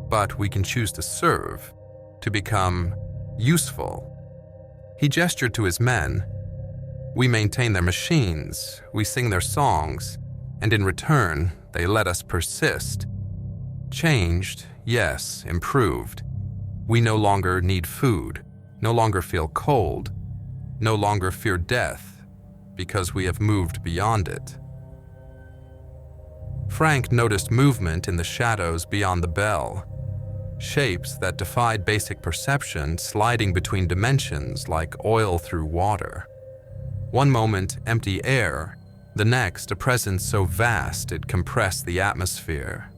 but we can choose to serve, to become useful." He gestured to his men. "We maintain their machines, we sing their songs, and in return, they let us persist. Changed, yes, improved. We no longer need food, no longer feel cold, no longer fear death, because we have moved beyond it." Frank noticed movement in the shadows beyond the bell, shapes that defied basic perception sliding between dimensions like oil through water. One moment, empty air, the next, a presence so vast it compressed the atmosphere.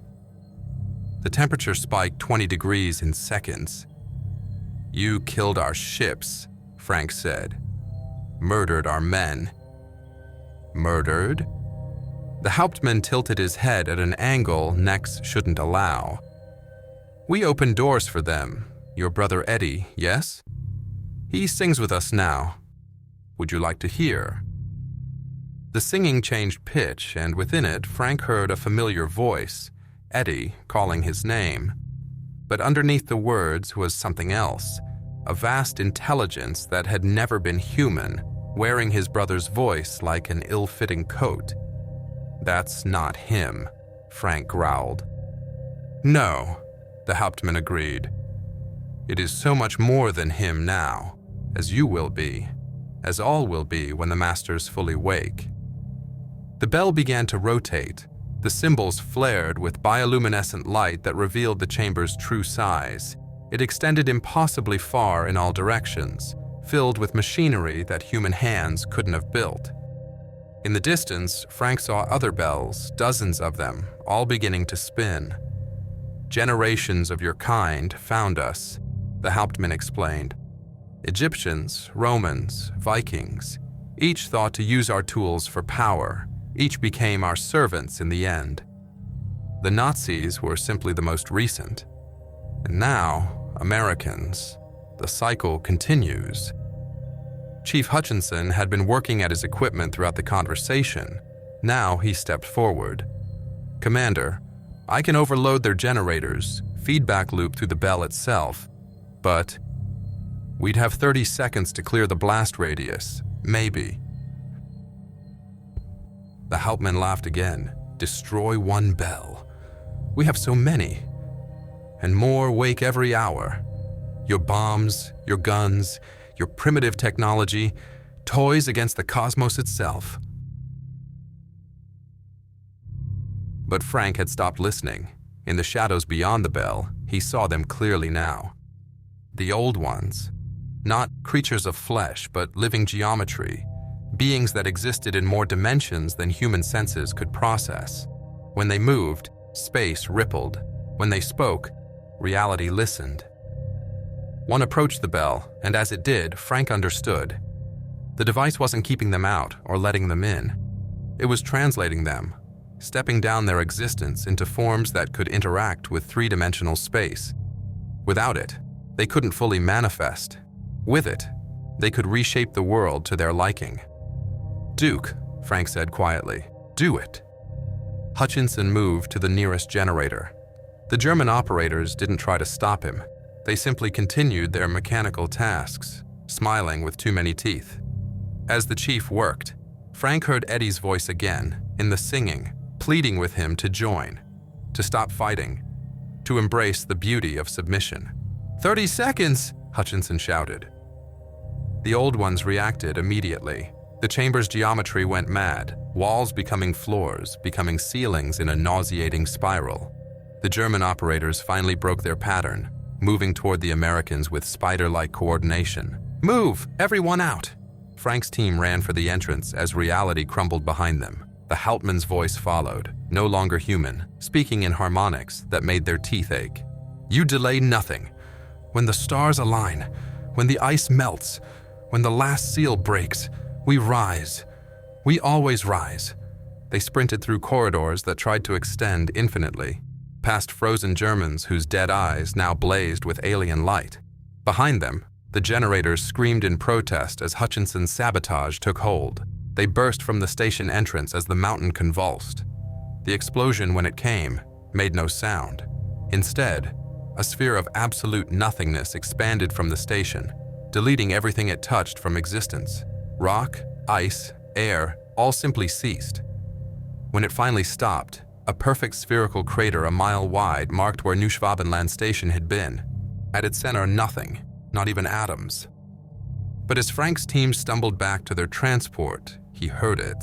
The temperature spiked 20 degrees in seconds. "You killed our ships," Frank said. "Murdered our men." "Murdered?" The Hauptmann tilted his head at an angle necks shouldn't allow. "We opened doors for them. Your brother Eddie, yes? He sings with us now. Would you like to hear?" The singing changed pitch, and within it, Frank heard a familiar voice, Eddie, calling his name. But underneath the words was something else, a vast intelligence that had never been human, wearing his brother's voice like an ill-fitting coat. "That's not him," Frank growled. "No," the Hauptmann agreed. "It is so much more than him now, as you will be, as all will be when the Masters fully wake." The bell began to rotate. The symbols flared with bioluminescent light that revealed the chamber's true size. It extended impossibly far in all directions, filled with machinery that human hands couldn't have built. In the distance, Frank saw other bells, dozens of them, all beginning to spin. "Generations of your kind found us," the Hauptmann explained. "Egyptians, Romans, Vikings, each thought to use our tools for power. Each became our servants in the end. The Nazis were simply the most recent. And now, Americans. The cycle continues." Chief Hutchinson had been working at his equipment throughout the conversation. Now he stepped forward. "Commander, I can overload their generators, feedback loop through the bell itself, but we'd have 30 seconds to clear the blast radius, maybe." The Hauptmann laughed again. "Destroy one bell. We have so many. And more wake every hour. Your bombs, your guns, your primitive technology, toys against the cosmos itself." But Frank had stopped listening. In the shadows beyond the bell, he saw them clearly now. The old ones. Not creatures of flesh, but living geometry. Beings that existed in more dimensions than human senses could process. When they moved, space rippled. When they spoke, reality listened. One approached the bell, and as it did, Frank understood. The device wasn't keeping them out or letting them in. It was translating them, stepping down their existence into forms that could interact with three-dimensional space. Without it, they couldn't fully manifest. With it, they could reshape the world to their liking. "Duke," Frank said quietly, "do it." Hutchinson moved to the nearest generator. The German operators didn't try to stop him. They simply continued their mechanical tasks, smiling with too many teeth. As the chief worked, Frank heard Eddie's voice again, in the singing, pleading with him to join, to stop fighting, to embrace the beauty of submission. 30 seconds, Hutchinson shouted. The old ones reacted immediately. The chamber's geometry went mad, walls becoming floors, becoming ceilings in a nauseating spiral. The German operators finally broke their pattern, moving toward the Americans with spider-like coordination. "Move! Everyone out!" Frank's team ran for the entrance as reality crumbled behind them. The Hauptmann's voice followed, no longer human, speaking in harmonics that made their teeth ache. "You delay nothing. When the stars align, when the ice melts, when the last seal breaks, we rise. We always rise." They sprinted through corridors that tried to extend infinitely, past frozen Germans whose dead eyes now blazed with alien light. Behind them, the generators screamed in protest as Hutchinson's sabotage took hold. They burst from the station entrance as the mountain convulsed. The explosion, when it came, made no sound. Instead, a sphere of absolute nothingness expanded from the station, deleting everything it touched from existence. Rock, ice, air, all simply ceased. When it finally stopped, a perfect spherical crater a mile wide marked where Neuschwabenland station had been. At its center, nothing, not even atoms. But as Frank's team stumbled back to their transport, he heard it.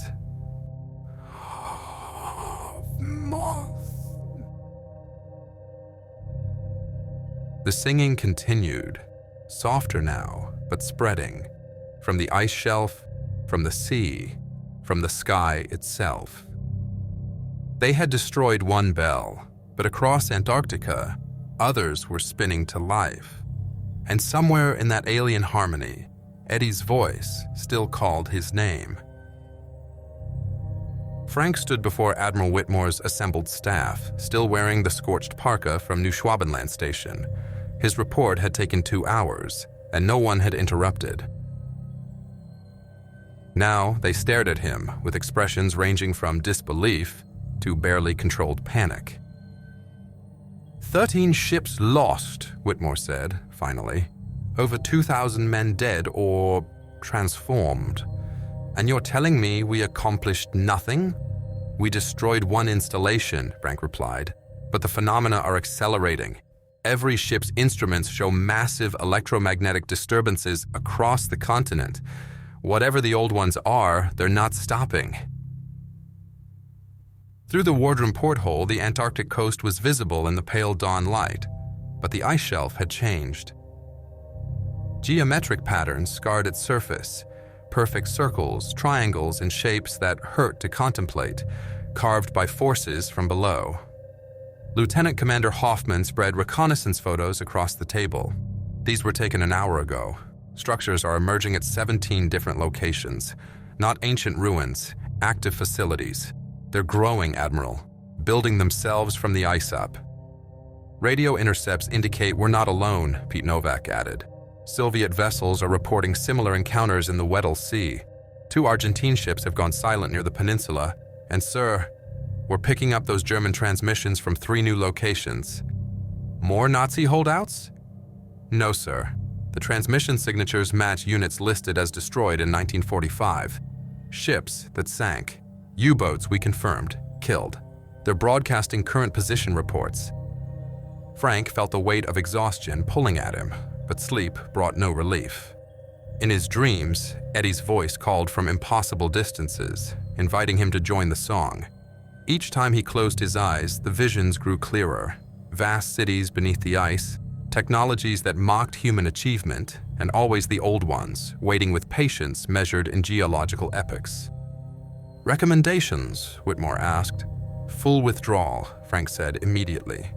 The singing continued, softer now, but spreading, from the ice shelf, from the sea, from the sky itself. They had destroyed one bell, but across Antarctica, others were spinning to life. And somewhere in that alien harmony, Eddie's voice still called his name. Frank stood before Admiral Whitmore's assembled staff, still wearing the scorched parka from Neuschwabenland station. His report had taken 2 hours, and no one had interrupted. Now they stared at him with expressions ranging from disbelief to barely controlled panic. 13 ships lost, Whitmore said, finally. Over 2,000 men dead or transformed. And you're telling me we accomplished nothing? We destroyed one installation, Frank replied, but the phenomena are accelerating. Every ship's instruments show massive electromagnetic disturbances across the continent. Whatever the old ones are, they're not stopping. Through the wardroom porthole, the Antarctic coast was visible in the pale dawn light, but the ice shelf had changed. Geometric patterns scarred its surface, perfect circles, triangles, and shapes that hurt to contemplate, carved by forces from below. Lieutenant Commander Hoffman spread reconnaissance photos across the table. These were taken an hour ago. Structures are emerging at 17 different locations. Not ancient ruins, active facilities. They're growing, Admiral, building themselves from the ice up. Radio intercepts indicate we're not alone, Pete Novak added. Soviet vessels are reporting similar encounters in the Weddell Sea. 2 Argentine ships have gone silent near the peninsula, and sir, We're picking up those German transmissions from 3 new locations. More Nazi holdouts? No, sir. The transmission signatures match units listed as destroyed in 1945. Ships that sank. U-boats we confirmed, killed. They're broadcasting current position reports. Frank felt the weight of exhaustion pulling at him, but sleep brought no relief. In his dreams, Eddie's voice called from impossible distances, inviting him to join the song. Each time he closed his eyes, the visions grew clearer. Vast cities beneath the ice, technologies that mocked human achievement, and always the old ones, waiting with patience measured in geological epochs. Recommendations, Whitmore asked. Full withdrawal, Frank said immediately.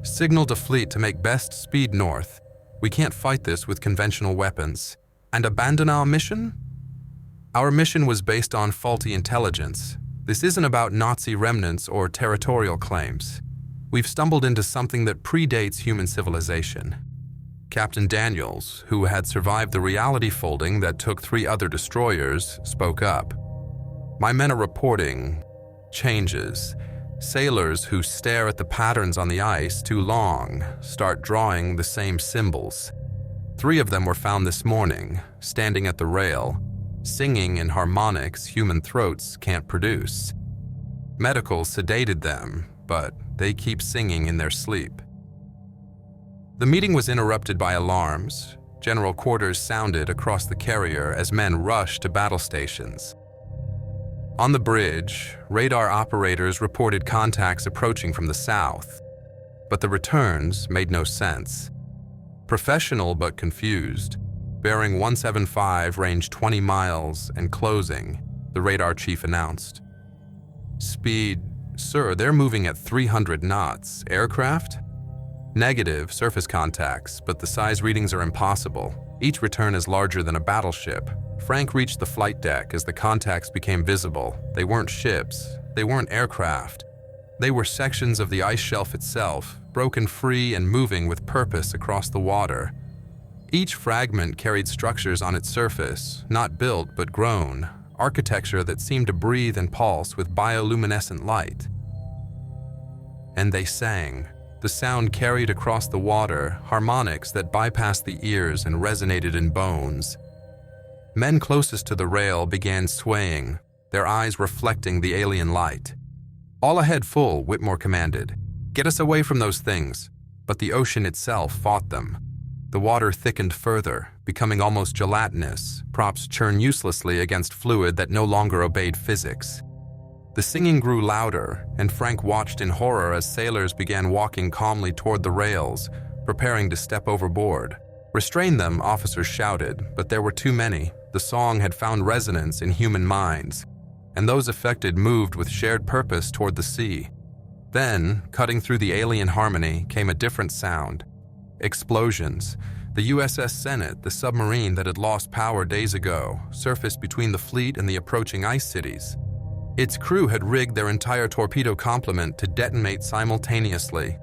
Signal to fleet to make best speed north. We can't fight this with conventional weapons. And abandon our mission? Our mission was based on faulty intelligence. This isn't about Nazi remnants or territorial claims. We've stumbled into something that predates human civilization. Captain Daniels, who had survived the reality folding that took 3 other destroyers, spoke up. My men are reporting changes. Sailors who stare at the patterns on the ice too long start drawing the same symbols. 3 of them were found this morning, standing at the rail, singing in harmonics human throats can't produce. Medical sedated them, but they keep singing in their sleep. The meeting was interrupted by alarms. General quarters sounded across the carrier as men rushed to battle stations. On the bridge, radar operators reported contacts approaching from the south, but the returns made no sense. Professional but confused, bearing 175 ranged 20 miles and closing, the radar chief announced. Speed, sir, they're moving at 300 knots. Aircraft? Negative surface contacts, but the size readings are impossible. Each return is larger than a battleship. Frank reached the flight deck as the contacts became visible. They weren't ships. They weren't aircraft. They were sections of the ice shelf itself, broken free and moving with purpose across the water. Each fragment carried structures on its surface, not built but grown, architecture that seemed to breathe and pulse with bioluminescent light. And they sang. The sound carried across the water, harmonics that bypassed the ears and resonated in bones. Men closest to the rail began swaying, their eyes reflecting the alien light. All ahead full, Whitmore commanded. Get us away from those things. But the ocean itself fought them. The water thickened further, becoming almost gelatinous. Props churn uselessly against fluid that no longer obeyed physics. The singing grew louder, and Frank watched in horror as sailors began walking calmly toward the rails, preparing to step overboard. Restrain them, officers shouted, but there were too many. The song had found resonance in human minds, and those affected moved with shared purpose toward the sea. Then, cutting through the alien harmony, came a different sound. Explosions. The USS Senate, the submarine that had lost power days ago, surfaced between the fleet and the approaching ice cities. Its crew had rigged their entire torpedo complement to detonate simultaneously.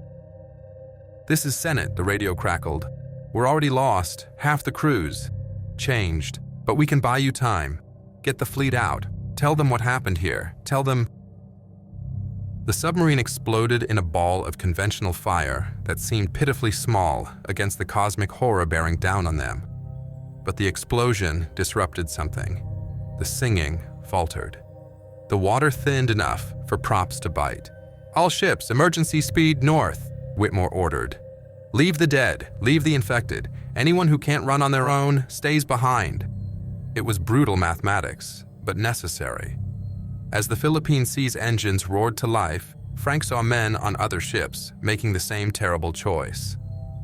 This is Senate, the radio crackled. We're already lost, half the crews. Changed, but we can buy you time. Get the fleet out. Tell them what happened here. Tell them... The submarine exploded in a ball of conventional fire that seemed pitifully small against the cosmic horror bearing down on them. But the explosion disrupted something. The singing faltered. The water thinned enough for props to bite. All ships, emergency speed north, Whitmore ordered. Leave the dead, leave the infected. Anyone who can't run on their own stays behind. It was brutal mathematics, but necessary. As the Philippine Sea's engines roared to life, Frank saw men on other ships making the same terrible choice.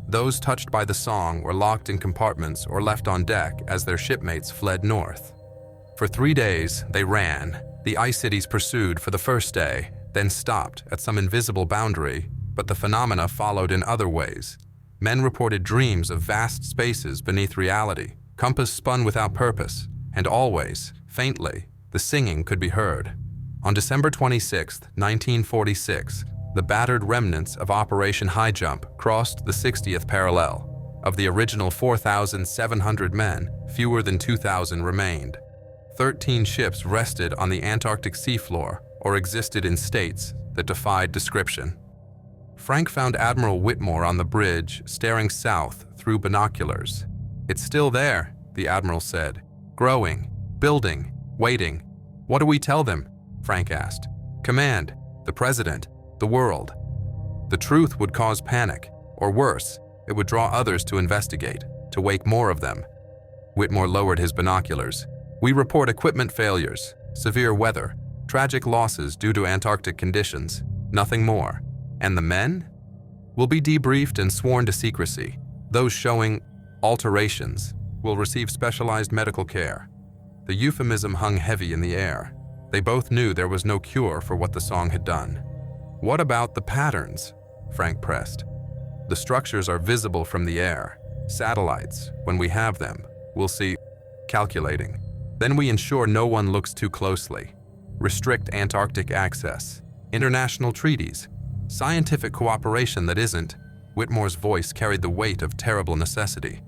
Those touched by the song were locked in compartments or left on deck as their shipmates fled north. For 3 days, they ran. The ice cities pursued for the first day, then stopped at some invisible boundary, but the phenomena followed in other ways. Men reported dreams of vast spaces beneath reality, compass spun without purpose, and always, faintly, the singing could be heard. On December 26, 1946, the battered remnants of Operation Highjump crossed the 60th parallel. Of the original 4,700 men, fewer than 2,000 remained. 13 ships rested on the Antarctic seafloor, or existed in states that defied description. Frank found Admiral Whitmore on the bridge, staring south through binoculars. "It's still there," the Admiral said. "Growing, building, waiting." "What do we tell them?" Frank asked. "Command, the President, the world." The truth would cause panic, or worse, it would draw others to investigate, to wake more of them. Whitmore lowered his binoculars. "We report equipment failures, severe weather, tragic losses due to Antarctic conditions, nothing more. And the men? Will be debriefed and sworn to secrecy. Those showing alterations will receive specialized medical care." The euphemism hung heavy in the air. They both knew there was no cure for what the song had done. "What about the patterns?" Frank pressed. "The structures are visible from the air. Satellites, when we have them, we'll see." Calculating. "Then we ensure no one looks too closely. Restrict Antarctic access. International treaties. Scientific cooperation that isn't." Whitmore's voice carried the weight of terrible necessity.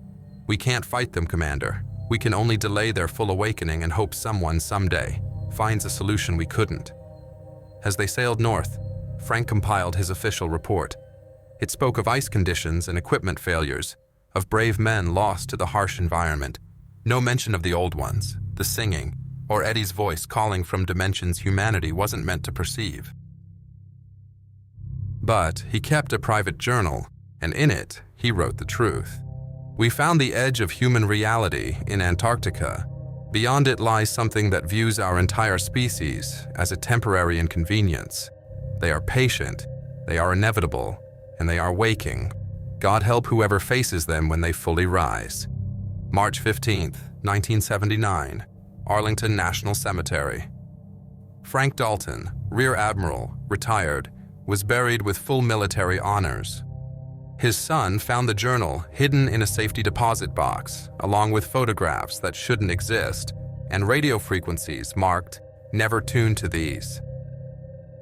"We can't fight them, Commander. We can only delay their full awakening and hope someone someday finds a solution we couldn't." As they sailed north, Frank compiled his official report. It spoke of ice conditions and equipment failures, of brave men lost to the harsh environment. No mention of the old ones, the singing, or Eddie's voice calling from dimensions humanity wasn't meant to perceive. But he kept a private journal, and in it, he wrote the truth. "We found the edge of human reality in Antarctica. Beyond it lies something that views our entire species as a temporary inconvenience. They are patient, they are inevitable, and they are waking. God help whoever faces them when they fully rise." March 15th, 1979, Arlington National Cemetery. Frank Dalton, Rear Admiral, retired, was buried with full military honors. His son found the journal hidden in a safety deposit box, along with photographs that shouldn't exist, and radio frequencies marked, "Never tune to these."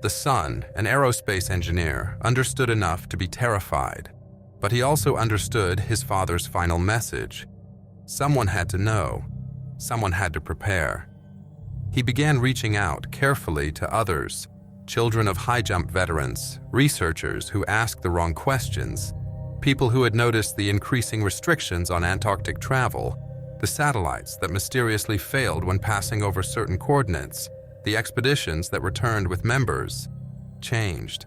The son, an aerospace engineer, understood enough to be terrified, but he also understood his father's final message. Someone had to know. Someone had to prepare. He began reaching out carefully to others, children of Highjump veterans, researchers who asked the wrong questions, people who had noticed the increasing restrictions on Antarctic travel, the satellites that mysteriously failed when passing over certain coordinates, the expeditions that returned with members. Changed.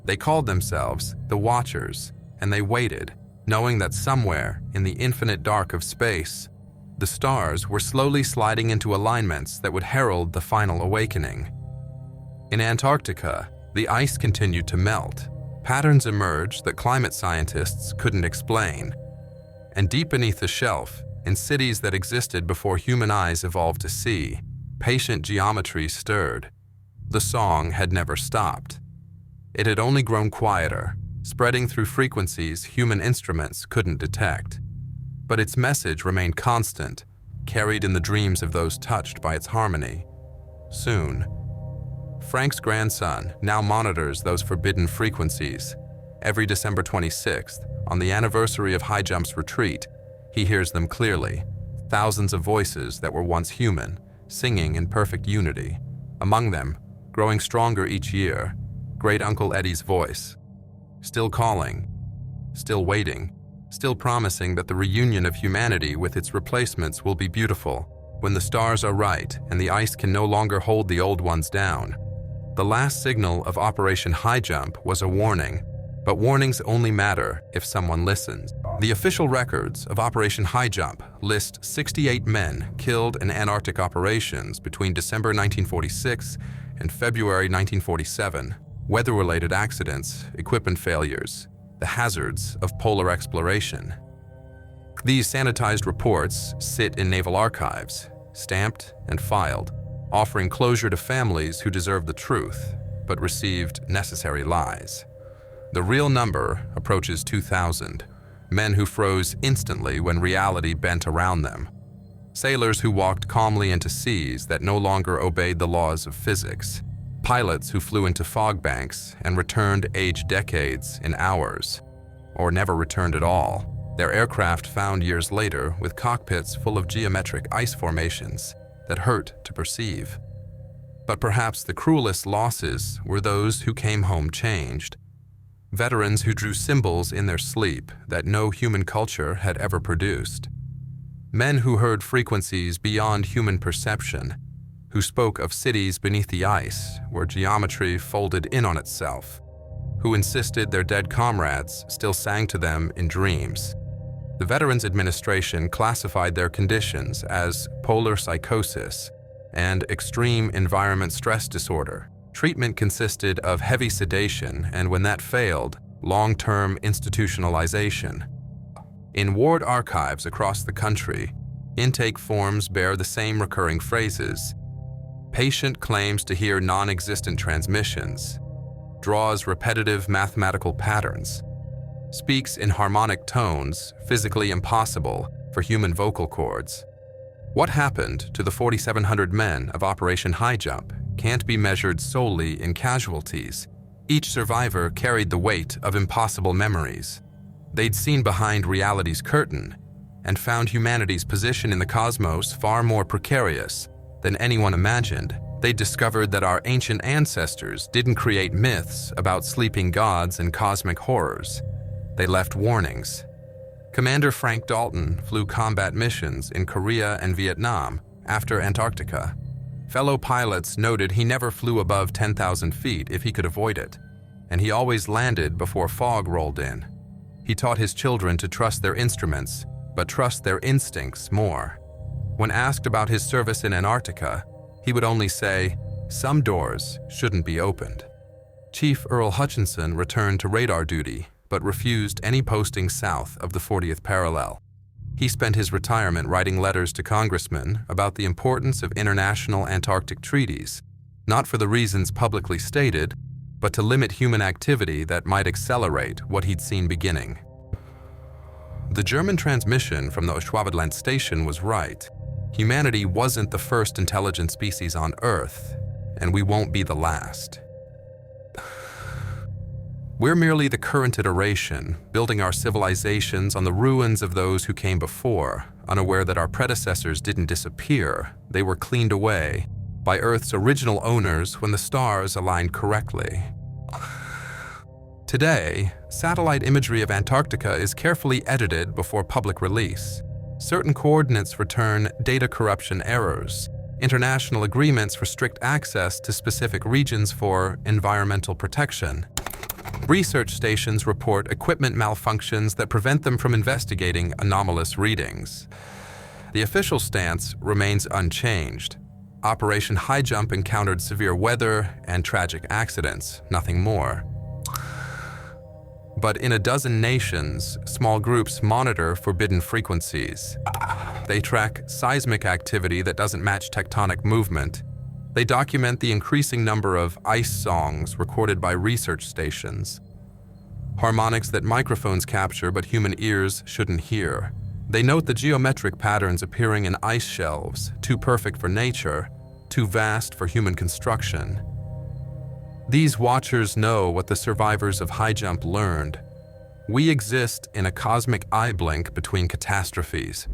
They called themselves the Watchers, and they waited, knowing that somewhere in the infinite dark of space, the stars were slowly sliding into alignments that would herald the final awakening. In Antarctica, the ice continued to melt. Patterns emerged that climate scientists couldn't explain. And deep beneath the shelf, in cities that existed before human eyes evolved to see, patient geometry stirred. The song had never stopped. It had only grown quieter, spreading through frequencies human instruments couldn't detect. But its message remained constant, carried in the dreams of those touched by its harmony. Soon, Frank's grandson now monitors those forbidden frequencies. Every December 26th, on the anniversary of Highjump's retreat, he hears them clearly, thousands of voices that were once human, singing in perfect unity. Among them, growing stronger each year, Great Uncle Eddie's voice. Still calling, still waiting, still promising that the reunion of humanity with its replacements will be beautiful, when the stars are right and the ice can no longer hold the old ones down. The last signal of Operation Highjump was a warning, but warnings only matter if someone listens. The official records of Operation Highjump list 68 men killed in Antarctic operations between December 1946 and February 1947. Weather-related accidents, equipment failures, the hazards of polar exploration. These sanitized reports sit in naval archives, stamped and filed, offering closure to families who deserved the truth, but received necessary lies. The real number approaches 2,000, men who froze instantly when reality bent around them. Sailors who walked calmly into seas that no longer obeyed the laws of physics. Pilots who flew into fog banks and returned aged decades in hours, or never returned at all, their aircraft found years later with cockpits full of geometric ice formations that hurt to perceive. But perhaps the cruelest losses were those who came home changed. Veterans who drew symbols in their sleep that no human culture had ever produced. Men who heard frequencies beyond human perception, who spoke of cities beneath the ice where geometry folded in on itself, who insisted their dead comrades still sang to them in dreams. The Veterans Administration classified their conditions as polar psychosis and extreme environment stress disorder. Treatment consisted of heavy sedation and, when that failed, long-term institutionalization. In ward archives across the country, intake forms bear the same recurring phrases. Patient claims to hear non-existent transmissions, draws repetitive mathematical patterns, speaks in harmonic tones physically impossible for human vocal cords. What happened to the 4,700 men of Operation Highjump can't be measured solely in casualties. Each survivor carried the weight of impossible memories. They'd seen behind reality's curtain and found humanity's position in the cosmos far more precarious than anyone imagined. They discovered that our ancient ancestors didn't create myths about sleeping gods and cosmic horrors. They left warnings. Commander Frank Dalton flew combat missions in Korea and Vietnam after Antarctica. Fellow pilots noted he never flew above 10,000 feet if he could avoid it, and he always landed before fog rolled in. He taught his children to trust their instruments, but trust their instincts more. When asked about his service in Antarctica, he would only say, "Some doors shouldn't be opened." Chief Earl Hutchinson returned to radar duty, but refused any posting south of the 40th parallel. He spent his retirement writing letters to congressmen about the importance of international Antarctic treaties, not for the reasons publicly stated, but to limit human activity that might accelerate what he'd seen beginning. The German transmission from the Schwabenland station was right. Humanity wasn't the first intelligent species on Earth, and we won't be the last. We're merely the current iteration, building our civilizations on the ruins of those who came before, unaware that our predecessors didn't disappear. They were cleaned away by Earth's original owners when the stars aligned correctly. Today, satellite imagery of Antarctica is carefully edited before public release. Certain coordinates return data corruption errors. International agreements restrict access to specific regions for environmental protection. Research stations report equipment malfunctions that prevent them from investigating anomalous readings. The official stance remains unchanged. Operation Highjump encountered severe weather and tragic accidents, nothing more. But in a dozen nations, small groups monitor forbidden frequencies. They track seismic activity that doesn't match tectonic movement. They document the increasing number of ice songs recorded by research stations. Harmonics that microphones capture but human ears shouldn't hear. They note the geometric patterns appearing in ice shelves, too perfect for nature, too vast for human construction. These watchers know what the survivors of Highjump learned. We exist in a cosmic eye blink between catastrophes.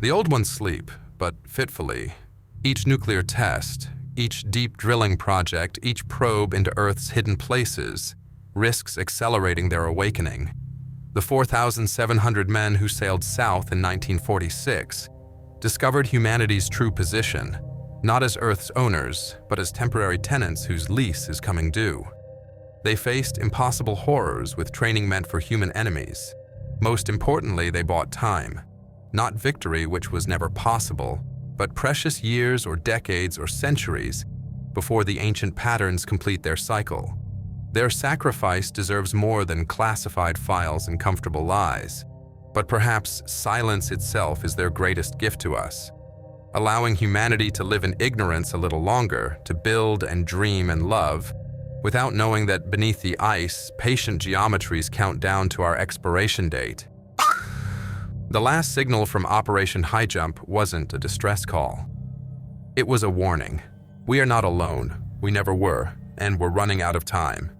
The old ones sleep, but fitfully. Each nuclear test, each deep drilling project, each probe into Earth's hidden places risks accelerating their awakening. The 4,700 men who sailed south in 1946 discovered humanity's true position, not as Earth's owners, but as temporary tenants whose lease is coming due. They faced impossible horrors with training meant for human enemies. Most importantly, they bought time. Not victory, which was never possible, but precious years or decades or centuries before the ancient patterns complete their cycle. Their sacrifice deserves more than classified files and comfortable lies, but perhaps silence itself is their greatest gift to us, allowing humanity to live in ignorance a little longer, to build and dream and love, without knowing that beneath the ice, patient geometries count down to our expiration date. The last signal from Operation Highjump wasn't a distress call. It was a warning. We are not alone. We never were, and we're running out of time.